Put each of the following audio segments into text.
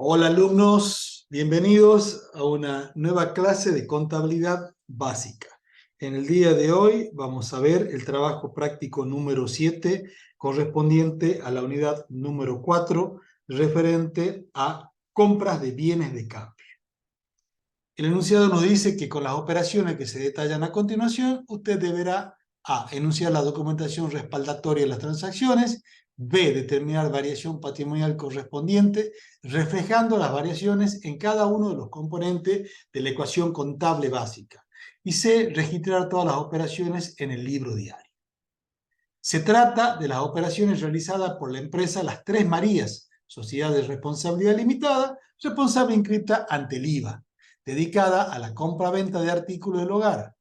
Hola alumnos, bienvenidos a una nueva clase de contabilidad básica. En el día de hoy vamos a ver el trabajo práctico número 7 correspondiente a la unidad número 4 referente a compras de bienes de cambio. El enunciado nos dice que con las operaciones que se detallan a continuación, usted deberá A. Enunciar la documentación respaldatoria de las transacciones, B. Determinar variación patrimonial correspondiente, reflejando las variaciones en cada uno de los componentes de la ecuación contable básica, y C. Registrar todas las operaciones en el libro diario. Se trata de las operaciones realizadas por la empresa Las Tres Marías, Sociedad de Responsabilidad Limitada, responsable inscrita ante el IVA, dedicada a la compra-venta de artículos del hogar.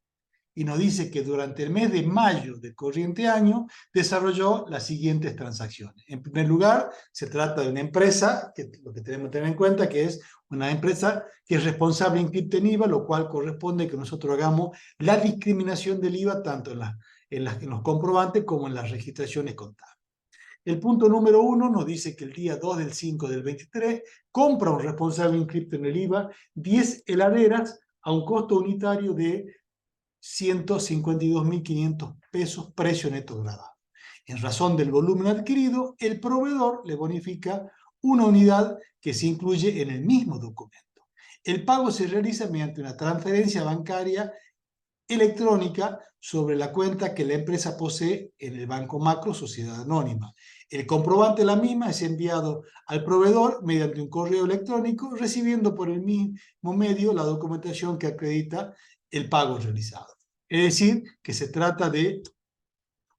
Y nos dice que durante el mes de mayo del corriente año desarrolló las siguientes transacciones. En primer lugar, se trata de una empresa, que lo que tenemos que tener en cuenta que es una empresa que es responsable inscrita en IVA, lo cual corresponde que nosotros hagamos la discriminación del IVA tanto en los comprobantes como en las registraciones contables. El punto número 1 nos dice que el día 2 del 5 del 23 compra un responsable inscrito en el IVA 10 heladeras a un costo unitario de 152.500 pesos, precio neto gradado. En razón del volumen adquirido, el proveedor le bonifica una unidad que se incluye en el mismo documento. El pago se realiza mediante una transferencia bancaria electrónica sobre la cuenta que la empresa posee en el Banco Macro Sociedad Anónima. El comprobante de la misma es enviado al proveedor mediante un correo electrónico, recibiendo por el mismo medio la documentación que acredita el pago realizado. Es decir, que se trata de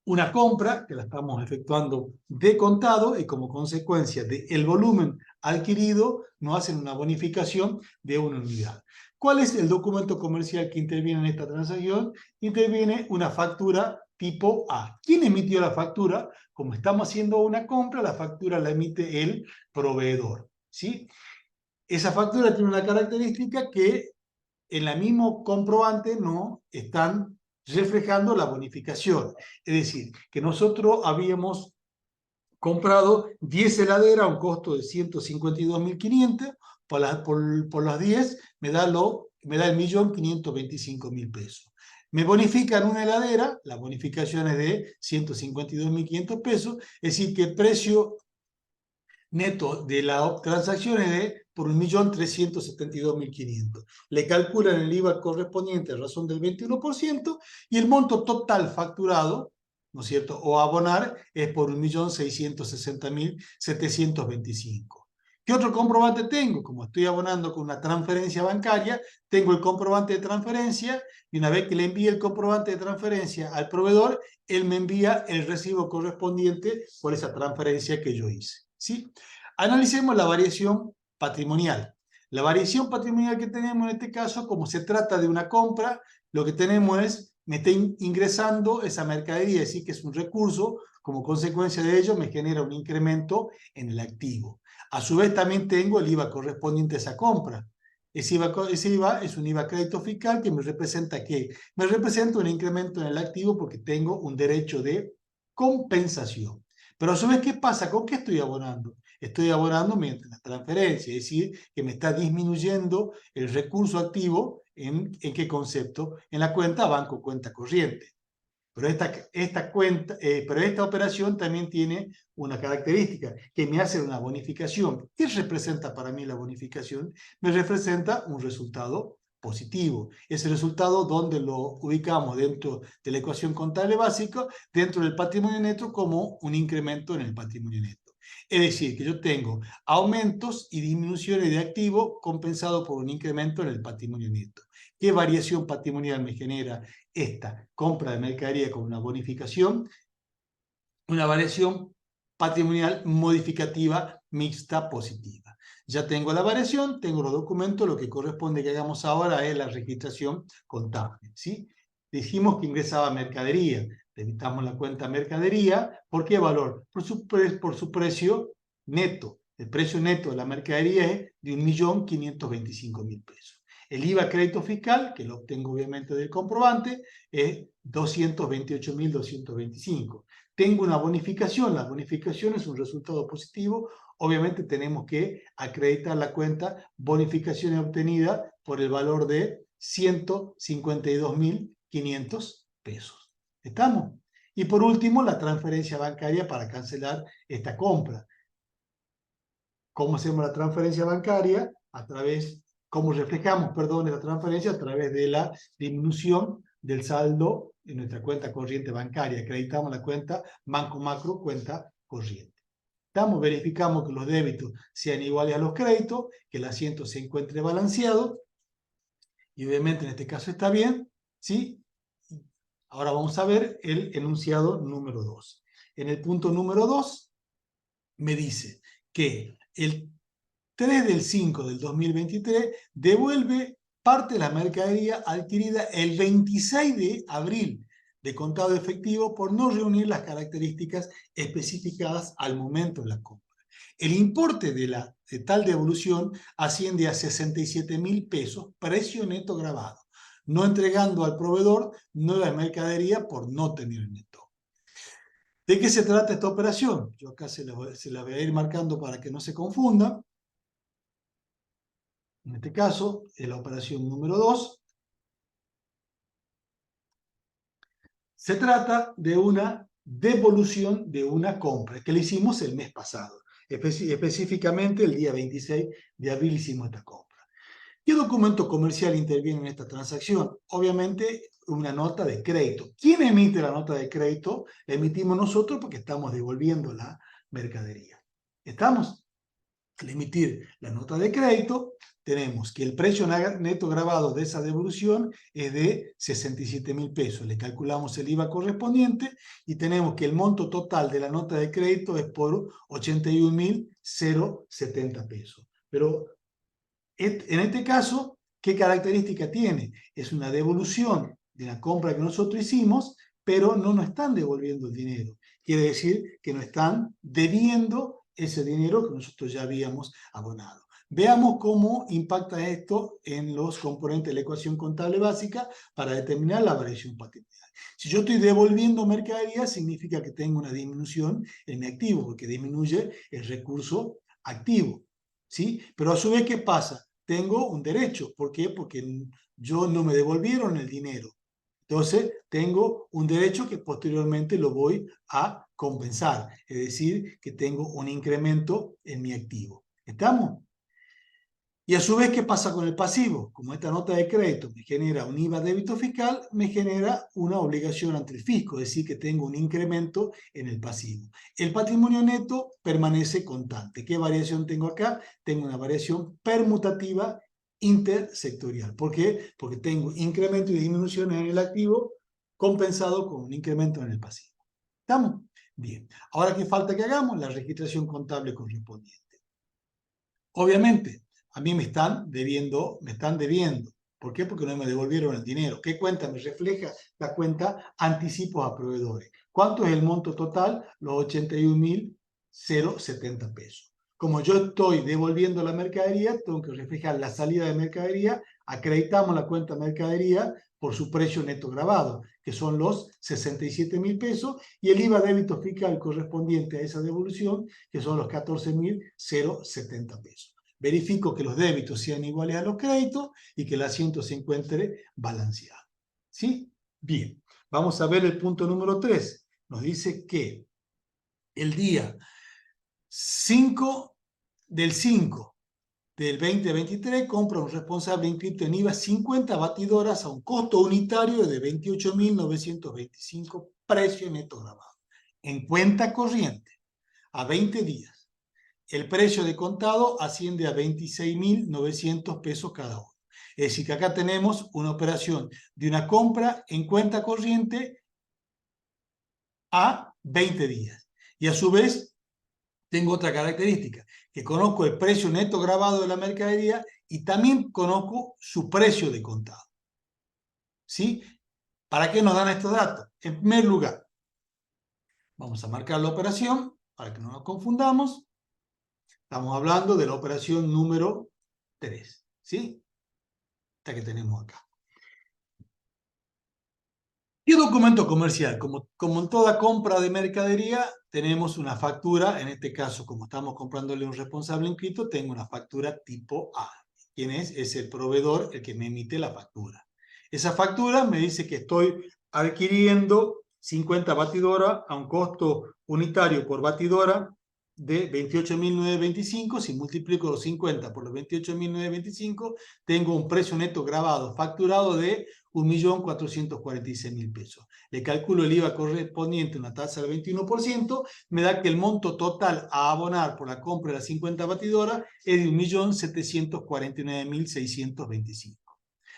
una compra que la estamos efectuando de contado y como consecuencia del volumen adquirido nos hacen una bonificación de una unidad. ¿Cuál es el documento comercial que interviene en esta transacción? Interviene una factura tipo A. ¿Quién emitió la factura? Como estamos haciendo una compra, la factura la emite el proveedor, ¿sí? Esa factura tiene una característica que en la mismo comprobante no están reflejando la bonificación. Es decir, que nosotros habíamos comprado 10 heladeras a un costo de 152.500, por las 10 me da el 1.525.000 pesos. Me bonifican una heladera, la bonificación es de 152.500 pesos, es decir, que el precio neto de la transacción es de por 1.372.500. Le calculan el IVA correspondiente a razón del 21% y el monto total facturado, ¿no es cierto?, o abonar es por 1.660.725. ¿Qué otro comprobante tengo? Como estoy abonando con una transferencia bancaria, tengo el comprobante de transferencia y una vez que le envíe el comprobante de transferencia al proveedor, él me envía el recibo correspondiente por esa transferencia que yo hice, ¿sí? Analicemos la variación patrimonial. La variación patrimonial que tenemos en este caso, como se trata de una compra, lo que tenemos es, me está ingresando esa mercadería, es decir, que es un recurso, como consecuencia de ello me genera un incremento en el activo. A su vez también tengo el IVA correspondiente a esa compra. Ese IVA es un IVA crédito fiscal que me representa ¿qué? Me representa un incremento en el activo porque tengo un derecho de compensación. Pero a su vez, ¿qué pasa? ¿Con qué estoy abonando? Estoy abonando mediante la transferencia, es decir, que me está disminuyendo el recurso activo. ¿En qué concepto? En la cuenta banco, cuenta corriente. Pero esta operación también tiene una característica, que me hace una bonificación. ¿Qué representa para mí la bonificación? Me representa un resultado positivo. Ese resultado, ¿dónde lo ubicamos? Dentro de la ecuación contable básica, dentro del patrimonio neto, como un incremento en el patrimonio neto. Es decir, que yo tengo aumentos y disminuciones de activo compensado por un incremento en el patrimonio neto. ¿Qué variación patrimonial me genera esta compra de mercadería con una bonificación? Una variación patrimonial modificativa mixta positiva. Ya tengo la variación, tengo los documentos, lo que corresponde que hagamos ahora es la registración contable, ¿sí? Dijimos que ingresaba mercadería, debitamos la cuenta mercadería, ¿por qué valor? Por su precio neto. El precio neto de la mercadería es de 1.525.000 pesos. El IVA crédito fiscal, que lo obtengo obviamente del comprobante, es 228.225. tengo una bonificación. La bonificación es un resultado positivo. Obviamente tenemos que acreditar la cuenta bonificación obtenida por el valor de 152.500 pesos. ¿Estamos? Y por último, la transferencia bancaria para cancelar esta compra. ¿Cómo hacemos la transferencia bancaria? ¿Cómo reflejamos, perdón, la transferencia? A través de la disminución del saldo en nuestra cuenta corriente bancaria. Acreditamos la cuenta Banco Macro, cuenta corriente. Verificamos que los débitos sean iguales a los créditos, que el asiento se encuentre balanceado, y obviamente en este caso está bien, ¿sí? Ahora vamos a ver el enunciado número 2. En el punto número 2 me dice que el 3 del 5 del 2023 devuelve parte de la mercadería adquirida el 26 de abril de contado efectivo por no reunir las características especificadas al momento de la compra. El importe de tal devolución asciende a 67.000 pesos, precio neto grabado, no entregando al proveedor nueva mercadería por no tener neto. ¿De qué se trata esta operación? Yo acá se la voy a ir marcando para que no se confunda. En este caso, es la operación número 2. Se trata de una devolución de una compra que le hicimos el mes pasado. Específicamente el día 26 de abril hicimos esta compra. ¿Qué documento comercial interviene en esta transacción? Obviamente una nota de crédito. ¿Quién emite la nota de crédito? La emitimos nosotros porque estamos devolviendo la mercadería. ¿Estamos? Al emitir la nota de crédito, tenemos que el precio neto grabado de esa devolución es de 67.000 pesos. Le calculamos el IVA correspondiente y tenemos que el monto total de la nota de crédito es por 81.070 pesos. Pero en este caso, ¿qué característica tiene? Es una devolución de la compra que nosotros hicimos, pero no nos están devolviendo el dinero. Quiere decir que nos están debiendo ese dinero que nosotros ya habíamos abonado. Veamos cómo impacta esto en los componentes de la ecuación contable básica para determinar la variación patrimonial. Si yo estoy devolviendo mercadería, significa que tengo una disminución en mi activo, porque disminuye el recurso activo, ¿sí? Pero a su vez, ¿qué pasa? Tengo un derecho. ¿Por qué? Porque yo no me devolvieron el dinero. Entonces, tengo un derecho que posteriormente lo voy a compensar. Es decir, que tengo un incremento en mi activo. ¿Estamos? Y a su vez, ¿qué pasa con el pasivo? Como esta nota de crédito me genera un IVA débito fiscal, me genera una obligación ante el fisco, es decir, que tengo un incremento en el pasivo. El patrimonio neto permanece constante. ¿Qué variación tengo acá? Tengo una variación permutativa intersectorial. ¿Por qué? Porque tengo incremento y disminuciones en el activo compensado con un incremento en el pasivo. ¿Estamos? Bien. Ahora, ¿qué falta que hagamos? La registración contable correspondiente. Obviamente, a mí me están debiendo. ¿Por qué? Porque no me devolvieron el dinero. ¿Qué cuenta me refleja? La cuenta anticipos a proveedores. ¿Cuánto es el monto total? Los 81.070 pesos. Como yo estoy devolviendo la mercadería, tengo que reflejar la salida de mercadería, acreditamos la cuenta mercadería por su precio neto grabado, que son los 67.000 pesos, y el IVA débito fiscal correspondiente a esa devolución, que son los 14.070 pesos. Verifico que los débitos sean iguales a los créditos y que el asiento se encuentre balanceado. ¿Sí? Bien. Vamos a ver el punto número 3. Nos dice que el día 5 del 5 del 2023 compra un responsable inscrito en IVA 50 batidoras a un costo unitario de 28.925 precio neto grabado. En cuenta corriente, a 20 días. El precio de contado asciende a 26.900 pesos cada uno. Es decir, que acá tenemos una operación de una compra en cuenta corriente a 20 días. Y a su vez, tengo otra característica, que conozco el precio neto grabado de la mercadería y también conozco su precio de contado. ¿Sí? ¿Para qué nos dan estos datos? En primer lugar, vamos a marcar la operación para que no nos confundamos. Estamos hablando de la operación número 3, ¿sí? Esta que tenemos acá. ¿Qué documento comercial? Como en toda compra de mercadería, tenemos una factura. En este caso, como estamos comprándole a un responsable inscrito, tengo una factura tipo A. ¿Quién es? Es el proveedor el que me emite la factura. Esa factura me dice que estoy adquiriendo 50 batidoras a un costo unitario por batidora de 28.925. Si multiplico los 50 por los 28.925, tengo un precio neto grabado facturado de 1.446.000 pesos. Le calculo el IVA correspondiente, una tasa del 21%, me da que el monto total a abonar por la compra de las 50 batidoras es de 1.749.625.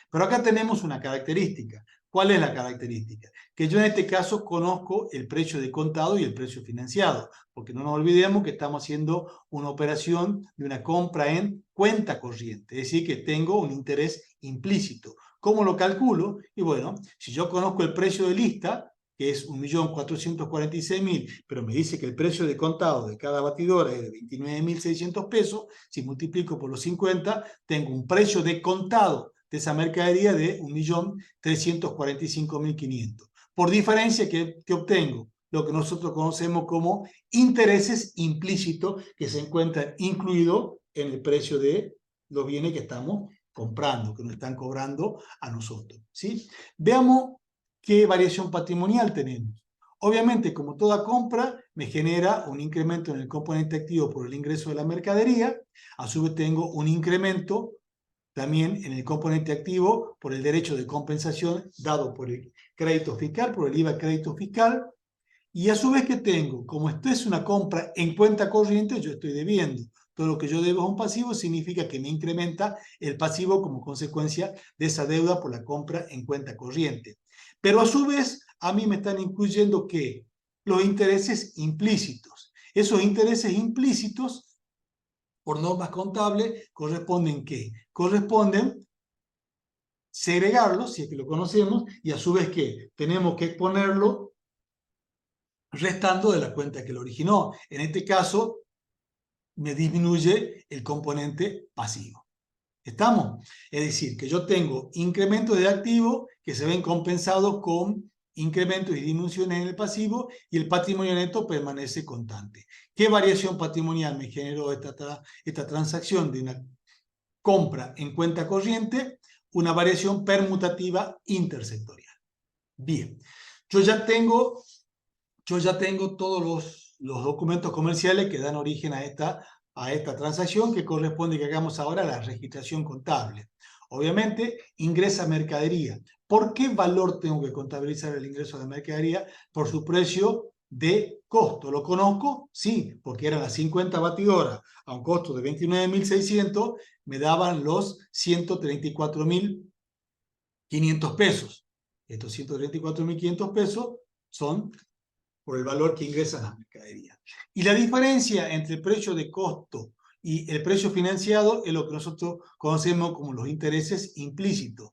Pero acá tenemos una característica. ¿Cuál es la característica? Que yo en este caso conozco el precio de contado y el precio financiado, porque no nos olvidemos que estamos haciendo una operación de una compra en cuenta corriente, es decir, que tengo un interés implícito. ¿Cómo lo calculo? Y bueno, si yo conozco el precio de lista, que es 1.446.000, pero me dice que el precio de contado de cada batidora es de 29.600 pesos, si multiplico por los 50, tengo un precio de contado de esa mercadería de 1.345.500. Por diferencia, ¿qué obtengo? Lo que nosotros conocemos como intereses implícitos que se encuentran incluidos en el precio de los bienes que estamos comprando, que nos están cobrando a nosotros, ¿sí? Veamos qué variación patrimonial tenemos. Obviamente, como toda compra, me genera un incremento en el componente activo por el ingreso de la mercadería. A su vez tengo un incremento también en el componente activo por el derecho de compensación dado por el crédito fiscal, por el IVA crédito fiscal. Y a su vez que tengo, como esto es una compra en cuenta corriente, yo estoy debiendo. Todo lo que yo debo a un pasivo significa que me incrementa el pasivo como consecuencia de esa deuda por la compra en cuenta corriente. Pero a su vez, a mí me están incluyendo que los intereses implícitos. Esos intereses implícitos, por normas contables, corresponden ¿qué? Corresponden segregarlos, si es que lo conocemos, y a su vez que tenemos que exponerlo restando de la cuenta que lo originó. En este caso, me disminuye el componente pasivo. ¿Estamos? Es decir, que yo tengo incrementos de activos que se ven compensados con incrementos y disminuciones en el pasivo y el patrimonio neto permanece constante. ¿Qué variación patrimonial me generó esta transacción de una compra en cuenta corriente? Una variación permutativa intersectorial. Bien, yo ya tengo todos los documentos comerciales que dan origen a esta transacción que corresponde que hagamos ahora la registración contable. Obviamente ingresa mercadería. ¿Por qué valor tengo que contabilizar el ingreso de mercadería? Por su precio de costo. ¿Lo conozco? Sí, porque eran las 50 batidoras a un costo de 29.600, me daban los 134.500 pesos. Estos 134.500 pesos son por el valor que ingresan las mercaderías. Y la diferencia entre el precio de costo y el precio financiado es lo que nosotros conocemos como los intereses implícitos.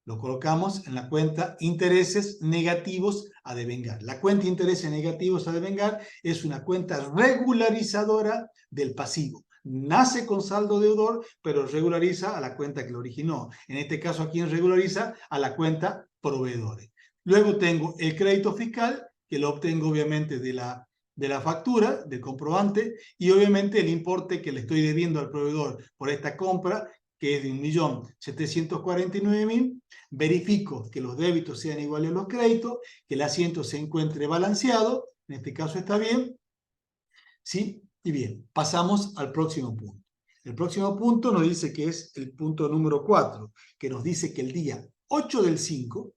Lo colocamos en la cuenta intereses negativos a devengar. La cuenta intereses negativos a devengar es una cuenta regularizadora del pasivo. Nace con saldo deudor, pero regulariza a la cuenta que lo originó. En este caso, ¿a quién regulariza? A la cuenta proveedores. Luego tengo el crédito fiscal, que lo obtengo obviamente de la factura, del comprobante, y obviamente el importe que le estoy debiendo al proveedor por esta compra, que es de 1.749.000, verifico que los débitos sean iguales a los créditos, que el asiento se encuentre balanceado, en este caso está bien, ¿sí? Y bien, pasamos al próximo punto. El próximo punto nos dice que es el punto número 4, que nos dice que el día 8 del 5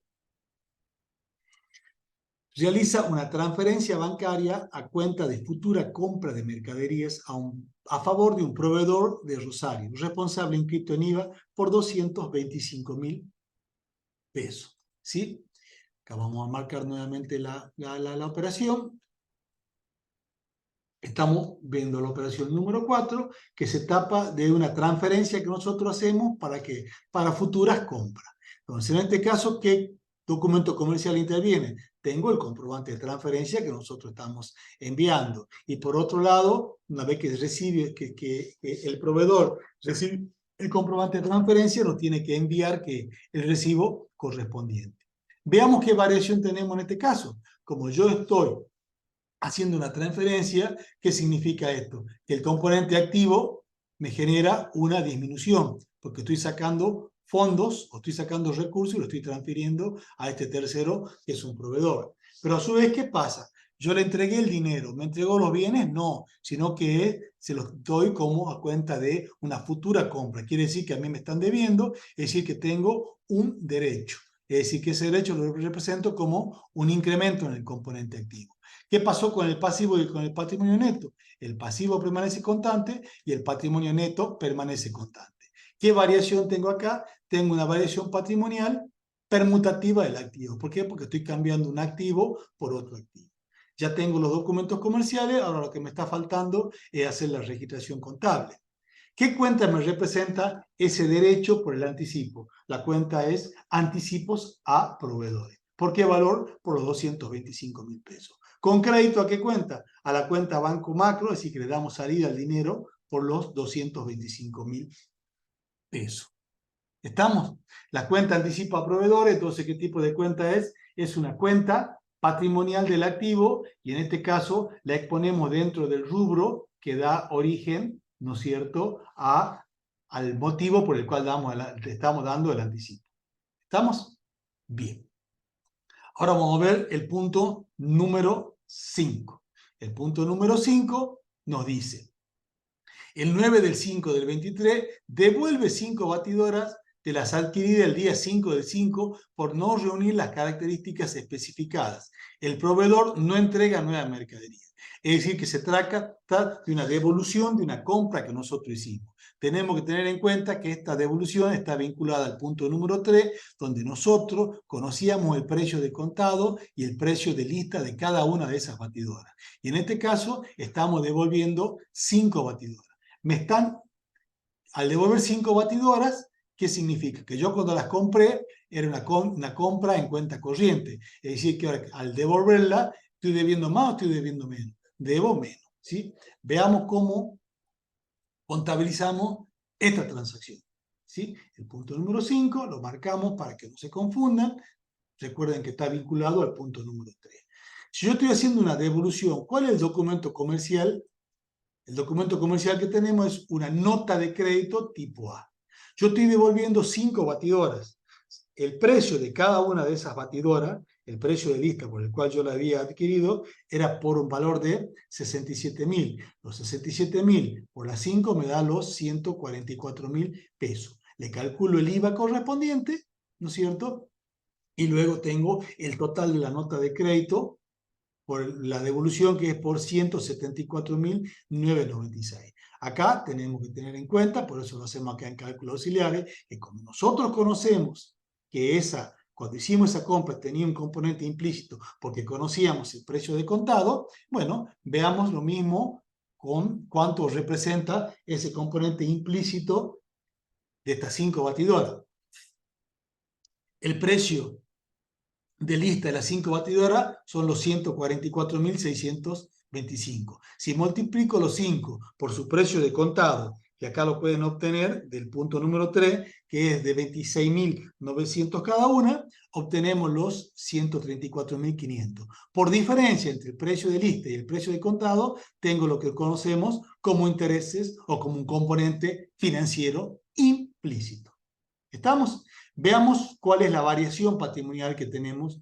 realiza una transferencia bancaria a cuenta de futura compra de mercaderías a favor de un proveedor de Rosario, responsable inscrito en IVA por 225.000 pesos. ¿Sí? Acá vamos a marcar nuevamente la operación. Estamos viendo la operación número 4, que se trata de una transferencia que nosotros hacemos para futuras compras. Entonces, en este caso, ¿qué documento comercial interviene? Tengo el comprobante de transferencia que nosotros estamos enviando. Y por otro lado, una vez que el proveedor recibe el comprobante de transferencia, nos tiene que enviar el recibo correspondiente. Veamos qué variación tenemos en este caso. Como yo estoy haciendo una transferencia, ¿qué significa esto? Que el componente activo me genera una disminución, porque estoy sacando fondos o estoy sacando recursos y lo estoy transfiriendo a este tercero que es un proveedor. Pero a su vez, ¿qué pasa? Yo le entregué el dinero, ¿me entregó los bienes? No, sino que se los doy como a cuenta de una futura compra. Quiere decir que a mí me están debiendo, es decir, que tengo un derecho. Es decir, que ese derecho lo represento como un incremento en el componente activo. ¿Qué pasó con el pasivo y con el patrimonio neto? El pasivo permanece constante y el patrimonio neto permanece constante. ¿Qué variación tengo acá? Tengo una variación patrimonial permutativa del activo. ¿Por qué? Porque estoy cambiando un activo por otro activo. Ya tengo los documentos comerciales, ahora lo que me está faltando es hacer la registración contable. ¿Qué cuenta me representa ese derecho por el anticipo? La cuenta es anticipos a proveedores. ¿Por qué valor? Por los 225.000 pesos. ¿Con crédito a qué cuenta? A la cuenta Banco Macro, es decir, que le damos salida al dinero por los 225.000 pesos. ¿Estamos? La cuenta anticipo a proveedores, entonces, ¿qué tipo de cuenta es? Es una cuenta patrimonial del activo y en este caso la exponemos dentro del rubro que da origen, ¿no es cierto?, al motivo por el cual le estamos dando el anticipo. ¿Estamos? Bien. Ahora vamos a ver el punto número 5. El punto número 5 nos dice: el 9 del 5 del 23 devuelve 5 batidoras de las adquiridas el día 5 del 5 por no reunir las características especificadas. El proveedor no entrega nueva mercadería. Es decir, que se trata de una devolución de una compra que nosotros hicimos. Tenemos que tener en cuenta que esta devolución está vinculada al punto número 3, donde nosotros conocíamos el precio de contado y el precio de lista de cada una de esas batidoras. Y en este caso estamos devolviendo 5 batidoras. Al devolver 5 batidoras, ¿qué significa? Que yo cuando las compré era una compra en cuenta corriente. Es decir, que ahora, al devolverla, ¿estoy debiendo más o estoy debiendo menos? Debo menos, ¿sí? Veamos cómo contabilizamos esta transacción, ¿sí? El punto número 5 lo marcamos para que no se confundan. Recuerden que está vinculado al punto número 3. Si yo estoy haciendo una devolución, ¿cuál es el documento comercial? El documento comercial que tenemos es una nota de crédito tipo A. Yo estoy devolviendo 5 batidoras. El precio de cada una de esas batidoras, el precio de lista por el cual yo la había adquirido, era por un valor de 67.000. Los 67.000 por las 5 me da los 144.000 pesos. Le calculo el IVA correspondiente, ¿no es cierto? Y luego tengo el total de la nota de crédito por la devolución, que es por 174.996. Acá tenemos que tener en cuenta, por eso lo hacemos acá en cálculos auxiliares, que como nosotros conocemos que cuando hicimos esa compra tenía un componente implícito porque conocíamos el precio de contado, bueno, veamos lo mismo con cuánto representa ese componente implícito de estas 5 batidoras. El precio de lista de las 5 batidoras son los 144.625. Si multiplico los 5 por su precio de contado, que acá lo pueden obtener del punto número 3, que es de 26.900 cada una, obtenemos los 134.500. Por diferencia entre el precio de lista y el precio de contado, tengo lo que conocemos como intereses o como un componente financiero implícito. ¿Estamos? Veamos cuál es la variación patrimonial que tenemos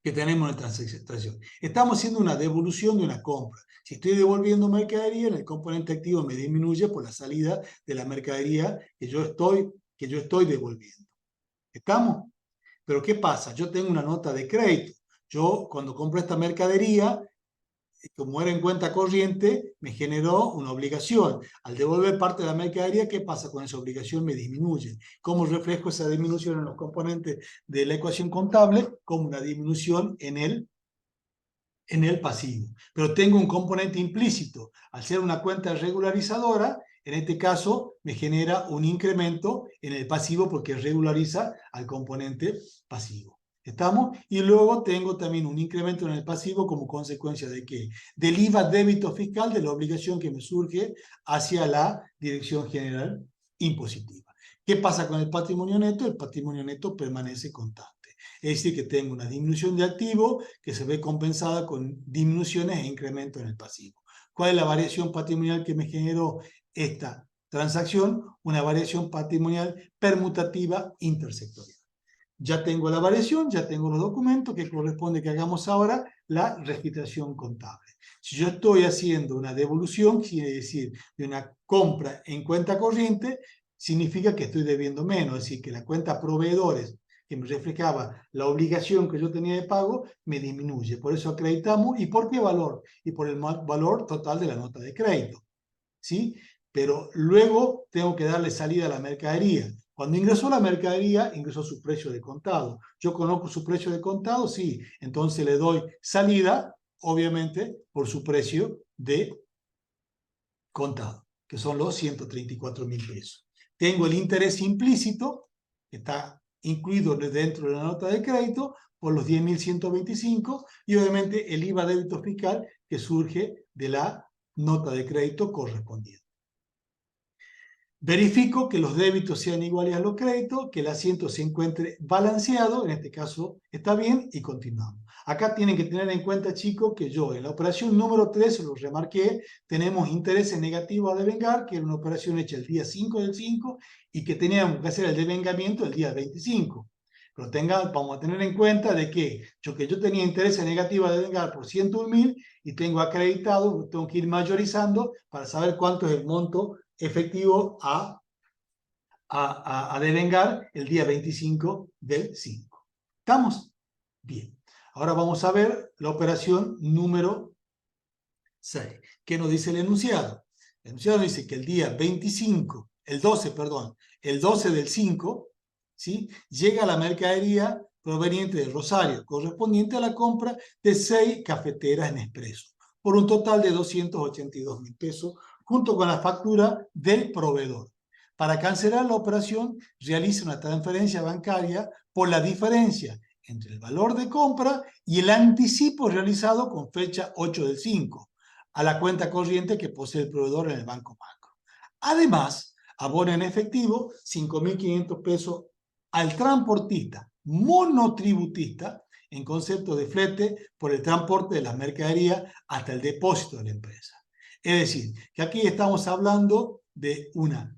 en la transacción. Estamos haciendo una devolución de una compra. Si estoy devolviendo mercadería, el componente activo me disminuye por la salida de la mercadería que yo estoy devolviendo. ¿Estamos? Pero ¿qué pasa? Yo tengo una nota de crédito. Yo cuando compro esta mercadería, como era en cuenta corriente, me generó una obligación. Al devolver parte de la mercadería, ¿qué pasa con esa obligación? Me disminuye. ¿Cómo reflejo esa disminución en los componentes de la ecuación contable? Como una disminución en el pasivo. Pero tengo un componente implícito. Al ser una cuenta regularizadora, en este caso me genera un incremento en el pasivo porque regulariza al componente pasivo. ¿Estamos? Y luego tengo también un incremento en el pasivo como consecuencia de ¿qué? Del IVA débito fiscal, de la obligación que me surge hacia la Dirección General Impositiva. ¿Qué pasa con el patrimonio neto? El patrimonio neto permanece constante. Es decir, que tengo una disminución de activo que se ve compensada con disminuciones e incrementos en el pasivo. ¿Cuál es la variación patrimonial que me generó esta transacción? Una variación patrimonial permutativa intersectorial. Ya tengo la variación, ya tengo los documentos, que corresponde que hagamos ahora la registración contable. Si yo estoy haciendo una devolución, quiere decir de una compra en cuenta corriente, significa que estoy debiendo menos, es decir, que la cuenta proveedores, que me reflejaba la obligación que yo tenía de pago, me disminuye. Por eso acreditamos. ¿Y por qué valor? Y por el valor total de la nota de crédito, ¿sí? Pero luego tengo que darle salida a la mercadería. Cuando ingresó la mercadería, ingresó su precio de contado. Yo conozco su precio de contado, sí. Entonces le doy salida, obviamente, por su precio de contado, que son los 134.000 pesos. Tengo el interés implícito, que está incluido dentro de la nota de crédito, por los 10.125, y obviamente el IVA débito fiscal que surge de la nota de crédito correspondiente. Verifico que los débitos sean iguales a los créditos, que el asiento se encuentre balanceado, en este caso está bien, y continuamos. Acá tienen que tener en cuenta, chicos, que yo en la operación número 3, lo remarqué, tenemos intereses negativos a devengar, que era una operación hecha el día 5 del 5 y que teníamos que hacer el devengamiento el día 25. Pero vamos a tener en cuenta de que yo tenía intereses negativos a devengar por 101.000 y tengo acreditado, tengo que ir mayorizando para saber cuánto es el monto efectivo a devengar el día 25 del 5. ¿Estamos? Bien. Ahora vamos a ver la operación número 6. ¿Qué nos dice el enunciado? El enunciado dice que el día 25, el 12 del 5, ¿sí? Llega la mercadería proveniente de Rosario, correspondiente a la compra de 6 cafeteras Nespresso, por un total de 282.000 pesos, junto con la factura del proveedor. Para cancelar la operación, realiza una transferencia bancaria por la diferencia entre el valor de compra y el anticipo realizado con fecha 8 del 5 a la cuenta corriente que posee el proveedor en el Banco Macro. Además, abona en efectivo 5.500 pesos al transportista monotributista en concepto de flete por el transporte de las mercaderías hasta el depósito de la empresa. Es decir, que aquí estamos hablando de una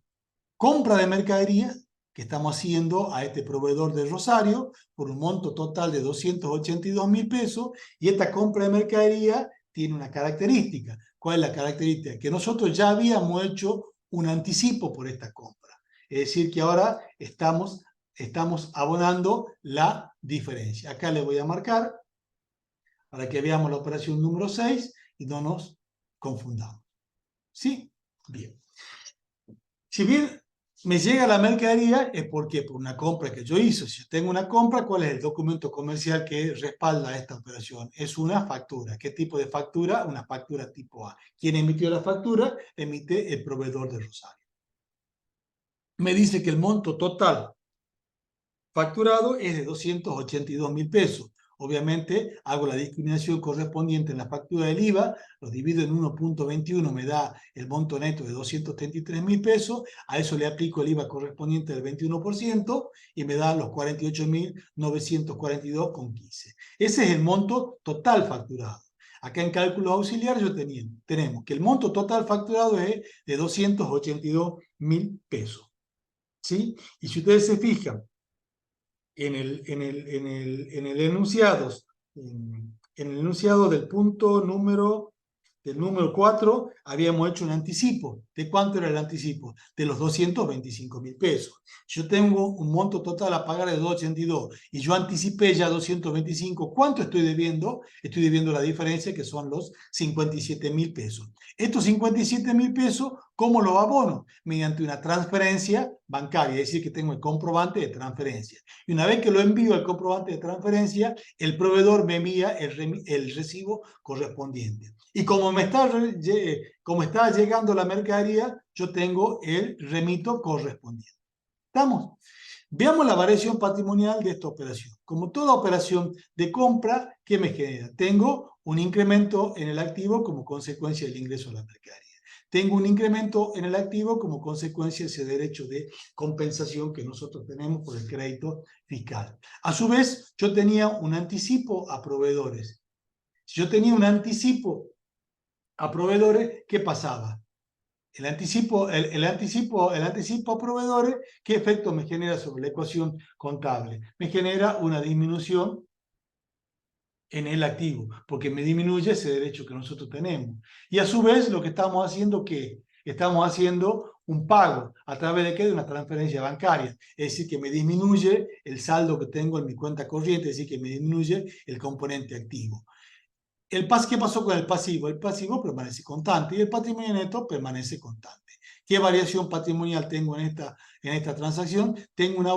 compra de mercadería que estamos haciendo a este proveedor de Rosario por un monto total de 282.000 pesos, y esta compra de mercadería tiene una característica. ¿Cuál es la característica? Que nosotros ya habíamos hecho un anticipo por esta compra. Es decir, que ahora estamos abonando la diferencia. Acá le voy a marcar para que veamos la operación número 6 y no nos confundamos. ¿Sí? Bien. Si bien me llega la mercadería, es porque por una compra que yo hice. Si yo tengo una compra, ¿cuál es el documento comercial que respalda esta operación? Es una factura. ¿Qué tipo de factura? Una factura tipo A. ¿Quién emitió la factura? Emite el proveedor de Rosario. Me dice que el monto total facturado es de 282.000 pesos. Obviamente hago la discriminación correspondiente en la factura del IVA, lo divido en 1.21, me da el monto neto de 233.000 pesos, a eso le aplico el IVA correspondiente del 21% y me da los 48.942,15. Ese es el monto total facturado. Acá en cálculos auxiliares tenemos que el monto total facturado es de 282.000 pesos. ¿Sí? Y si ustedes se fijan, en el enunciado del punto número 4, habíamos hecho un anticipo. ¿De cuánto era el anticipo? De los 225.000 pesos. Yo tengo un monto total a pagar de 282 y yo anticipé ya 225. ¿Cuánto estoy debiendo? Estoy debiendo la diferencia, que son los 57.000 pesos. Estos 57.000 pesos, ¿cómo los abono? Mediante una transferencia bancaria, es decir, que tengo el comprobante de transferencia. Y una vez que lo envío al comprobante de transferencia, el proveedor me envía el recibo correspondiente. Y como está llegando la mercadería, yo tengo el remito correspondiente. ¿Estamos? Veamos la variación patrimonial de esta operación. Como toda operación de compra, ¿qué me genera? Tengo un incremento en el activo como consecuencia del ingreso a la mercadería. tengo un incremento en el activo como consecuencia de ese derecho de compensación que nosotros tenemos por el crédito fiscal. A su vez, yo tenía un anticipo a proveedores. Si yo tenía un anticipo a proveedores, ¿qué pasaba? El anticipo a proveedores, ¿qué efecto me genera sobre la ecuación contable? Me genera una disminución en el activo, porque me disminuye ese derecho que nosotros tenemos. Y a su vez, lo que estamos haciendo, ¿qué? Estamos haciendo un pago, ¿a través de qué? De una transferencia bancaria. Es decir, que me disminuye el saldo que tengo en mi cuenta corriente, es decir, que me disminuye el componente activo. ¿Qué pasó con el pasivo? El pasivo permanece constante y el patrimonio neto permanece constante. ¿Qué variación patrimonial tengo en esta transacción? Tengo una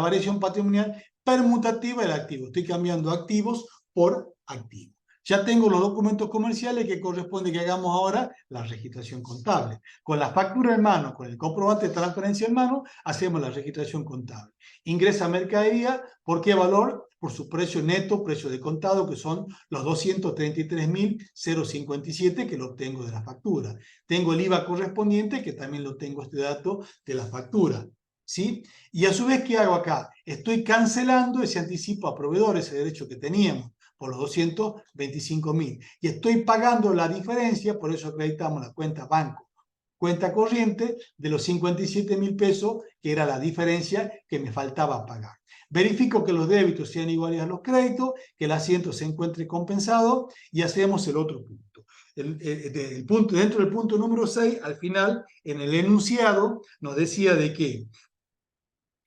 variación patrimonial permutativa del activo. Estoy cambiando activos por activos. Ya tengo los documentos comerciales que corresponde que hagamos ahora la registración contable. Con la factura en mano, con el comprobante de transferencia en mano, hacemos la registración contable. Ingresa mercadería, ¿por qué valor? Por su precio neto, precio de contado, que son los 233.057 que lo obtengo de la factura. Tengo el IVA correspondiente, que también lo tengo este dato de la factura. ¿Sí? Y a su vez, ¿qué hago acá? Estoy cancelando ese anticipo a proveedores, ese derecho que teníamos, por los 225.000. Y estoy pagando la diferencia, por eso acreditamos la cuenta banco, cuenta corriente de los 57.000 pesos, que era la diferencia que me faltaba pagar. Verifico que los débitos sean iguales a los créditos, que el asiento se encuentre compensado y hacemos el otro punto. Dentro del punto número 6, al final, en el enunciado, nos decía de que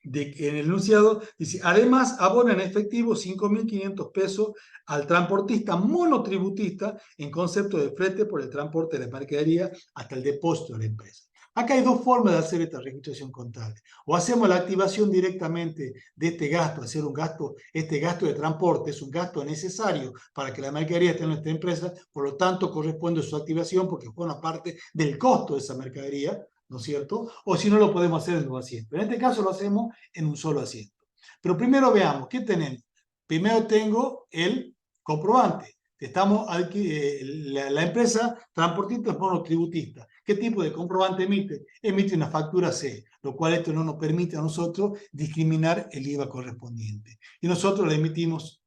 en el enunciado dice, además abona en efectivo 5.500 pesos al transportista monotributista en concepto de flete por el transporte de mercadería hasta el depósito de la empresa. Acá hay dos formas de hacer esta registración contable. O hacemos la activación directamente de este gasto, hacer un gasto, este gasto de transporte es un gasto necesario para que la mercadería esté en nuestra empresa, por lo tanto corresponde su activación porque forma parte del costo de esa mercadería, ¿no es cierto? O si no, lo podemos hacer en dos asientos. En este caso lo hacemos en un solo asiento. Pero primero veamos, ¿qué tenemos? Primero tengo el comprobante. La empresa transportista es monotributista. ¿Qué tipo de comprobante emite? Emite una factura C, lo cual esto no nos permite a nosotros discriminar el IVA correspondiente. Y nosotros le emitimos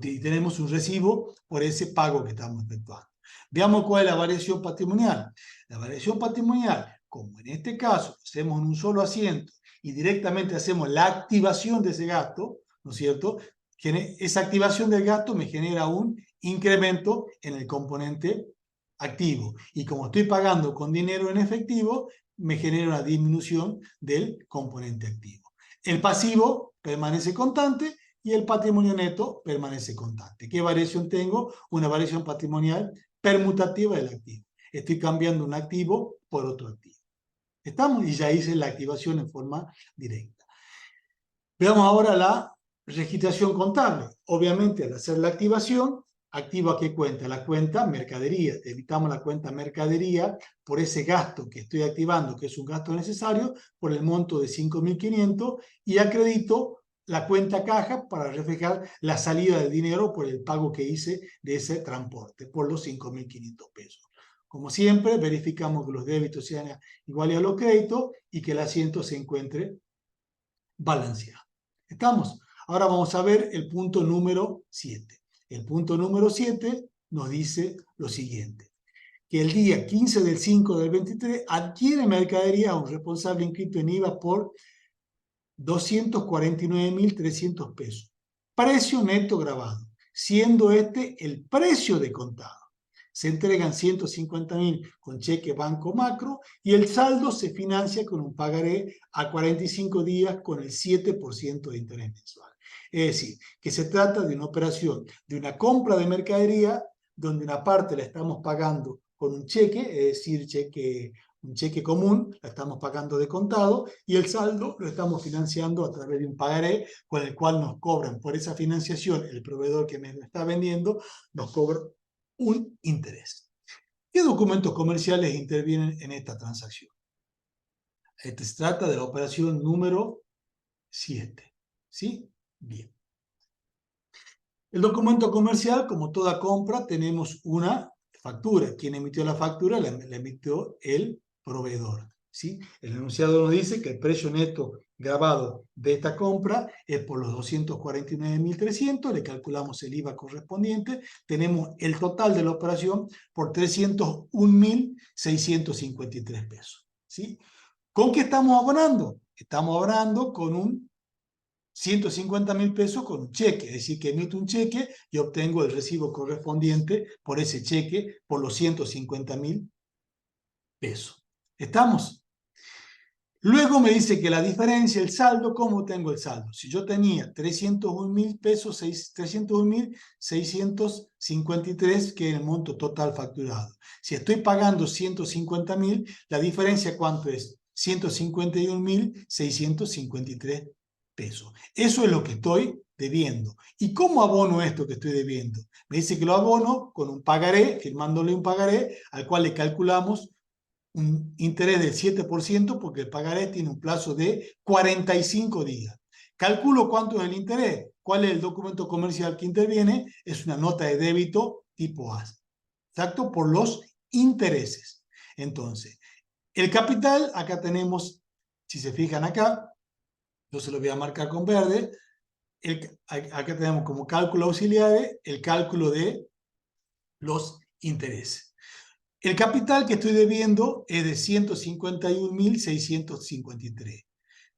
y tenemos un recibo por ese pago que estamos efectuando. Veamos cuál es la variación patrimonial. La variación patrimonial, como en este caso hacemos en un solo asiento y directamente hacemos la activación de ese gasto, ¿no es cierto? Esa activación del gasto me genera un incremento en el componente activo. Y como estoy pagando con dinero en efectivo, me genera una disminución del componente activo. El pasivo permanece constante y el patrimonio neto permanece constante. ¿Qué variación tengo? Una variación patrimonial permutativa del activo. Estoy cambiando un activo por otro activo. ¿Estamos? Y ya hice la activación en forma directa. Veamos ahora la registración contable. Obviamente, al hacer la activación, ¿activo a qué cuenta? La cuenta mercadería. Evitamos la cuenta mercadería por ese gasto que estoy activando, que es un gasto necesario, por el monto de 5.500 y acredito la cuenta caja para reflejar la salida del dinero por el pago que hice de ese transporte, por los 5.500 pesos. Como siempre, verificamos que los débitos sean iguales a los créditos y que el asiento se encuentre balanceado. ¿Estamos? Ahora vamos a ver el punto número 7. El punto número 7 nos dice lo siguiente, que el día 15 del 5 del 23 adquiere mercadería a un responsable inscrito en IVA por 249.300 pesos. Precio neto grabado, siendo este el precio de contado. Se entregan 150.000 con cheque Banco Macro y el saldo se financia con un pagaré a 45 días con el 7% de interés mensual. Es decir, que se trata de una operación, de una compra de mercadería donde una parte la estamos pagando con un cheque, es decir, un cheque común, la estamos pagando de contado y el saldo lo estamos financiando a través de un pagaré con el cual nos cobran por esa financiación, el proveedor que me lo está vendiendo nos cobra un interés. ¿Qué documentos comerciales intervienen en esta transacción? Se trata de la operación número 7. ¿Sí? Bien. El documento comercial, como toda compra, tenemos una factura. ¿Quién emitió la factura? La emitió el proveedor, ¿sí? El enunciado nos dice que el precio neto grabado de esta compra es por los 249.300, le calculamos el IVA correspondiente, tenemos el total de la operación por 301.653 pesos, ¿sí? ¿Con qué estamos abonando? Estamos abonando con un 150.000 pesos con un cheque, es decir, que emito un cheque y obtengo el recibo correspondiente por ese cheque por los 150.000 pesos. ¿Estamos? Luego me dice que la diferencia, el saldo, ¿cómo tengo el saldo? Si yo tenía 301.000 pesos, 301.653, que es el monto total facturado. Si estoy pagando 150.000, la diferencia, ¿cuánto es? 151.653 pesos. Eso es lo que estoy debiendo. ¿Y cómo abono esto que estoy debiendo? Me dice que lo abono con un pagaré, firmándole un pagaré, al cual le calculamos un interés del 7% porque el pagaré tiene un plazo de 45 días. Calculo cuánto es el interés. ¿Cuál es el documento comercial que interviene? Es una nota de débito tipo A. Exacto, por los intereses. Entonces, el capital, acá tenemos, si se fijan acá, yo se lo voy a marcar con verde, acá tenemos como cálculo auxiliar el cálculo de los intereses. El capital que estoy debiendo es de 151.653.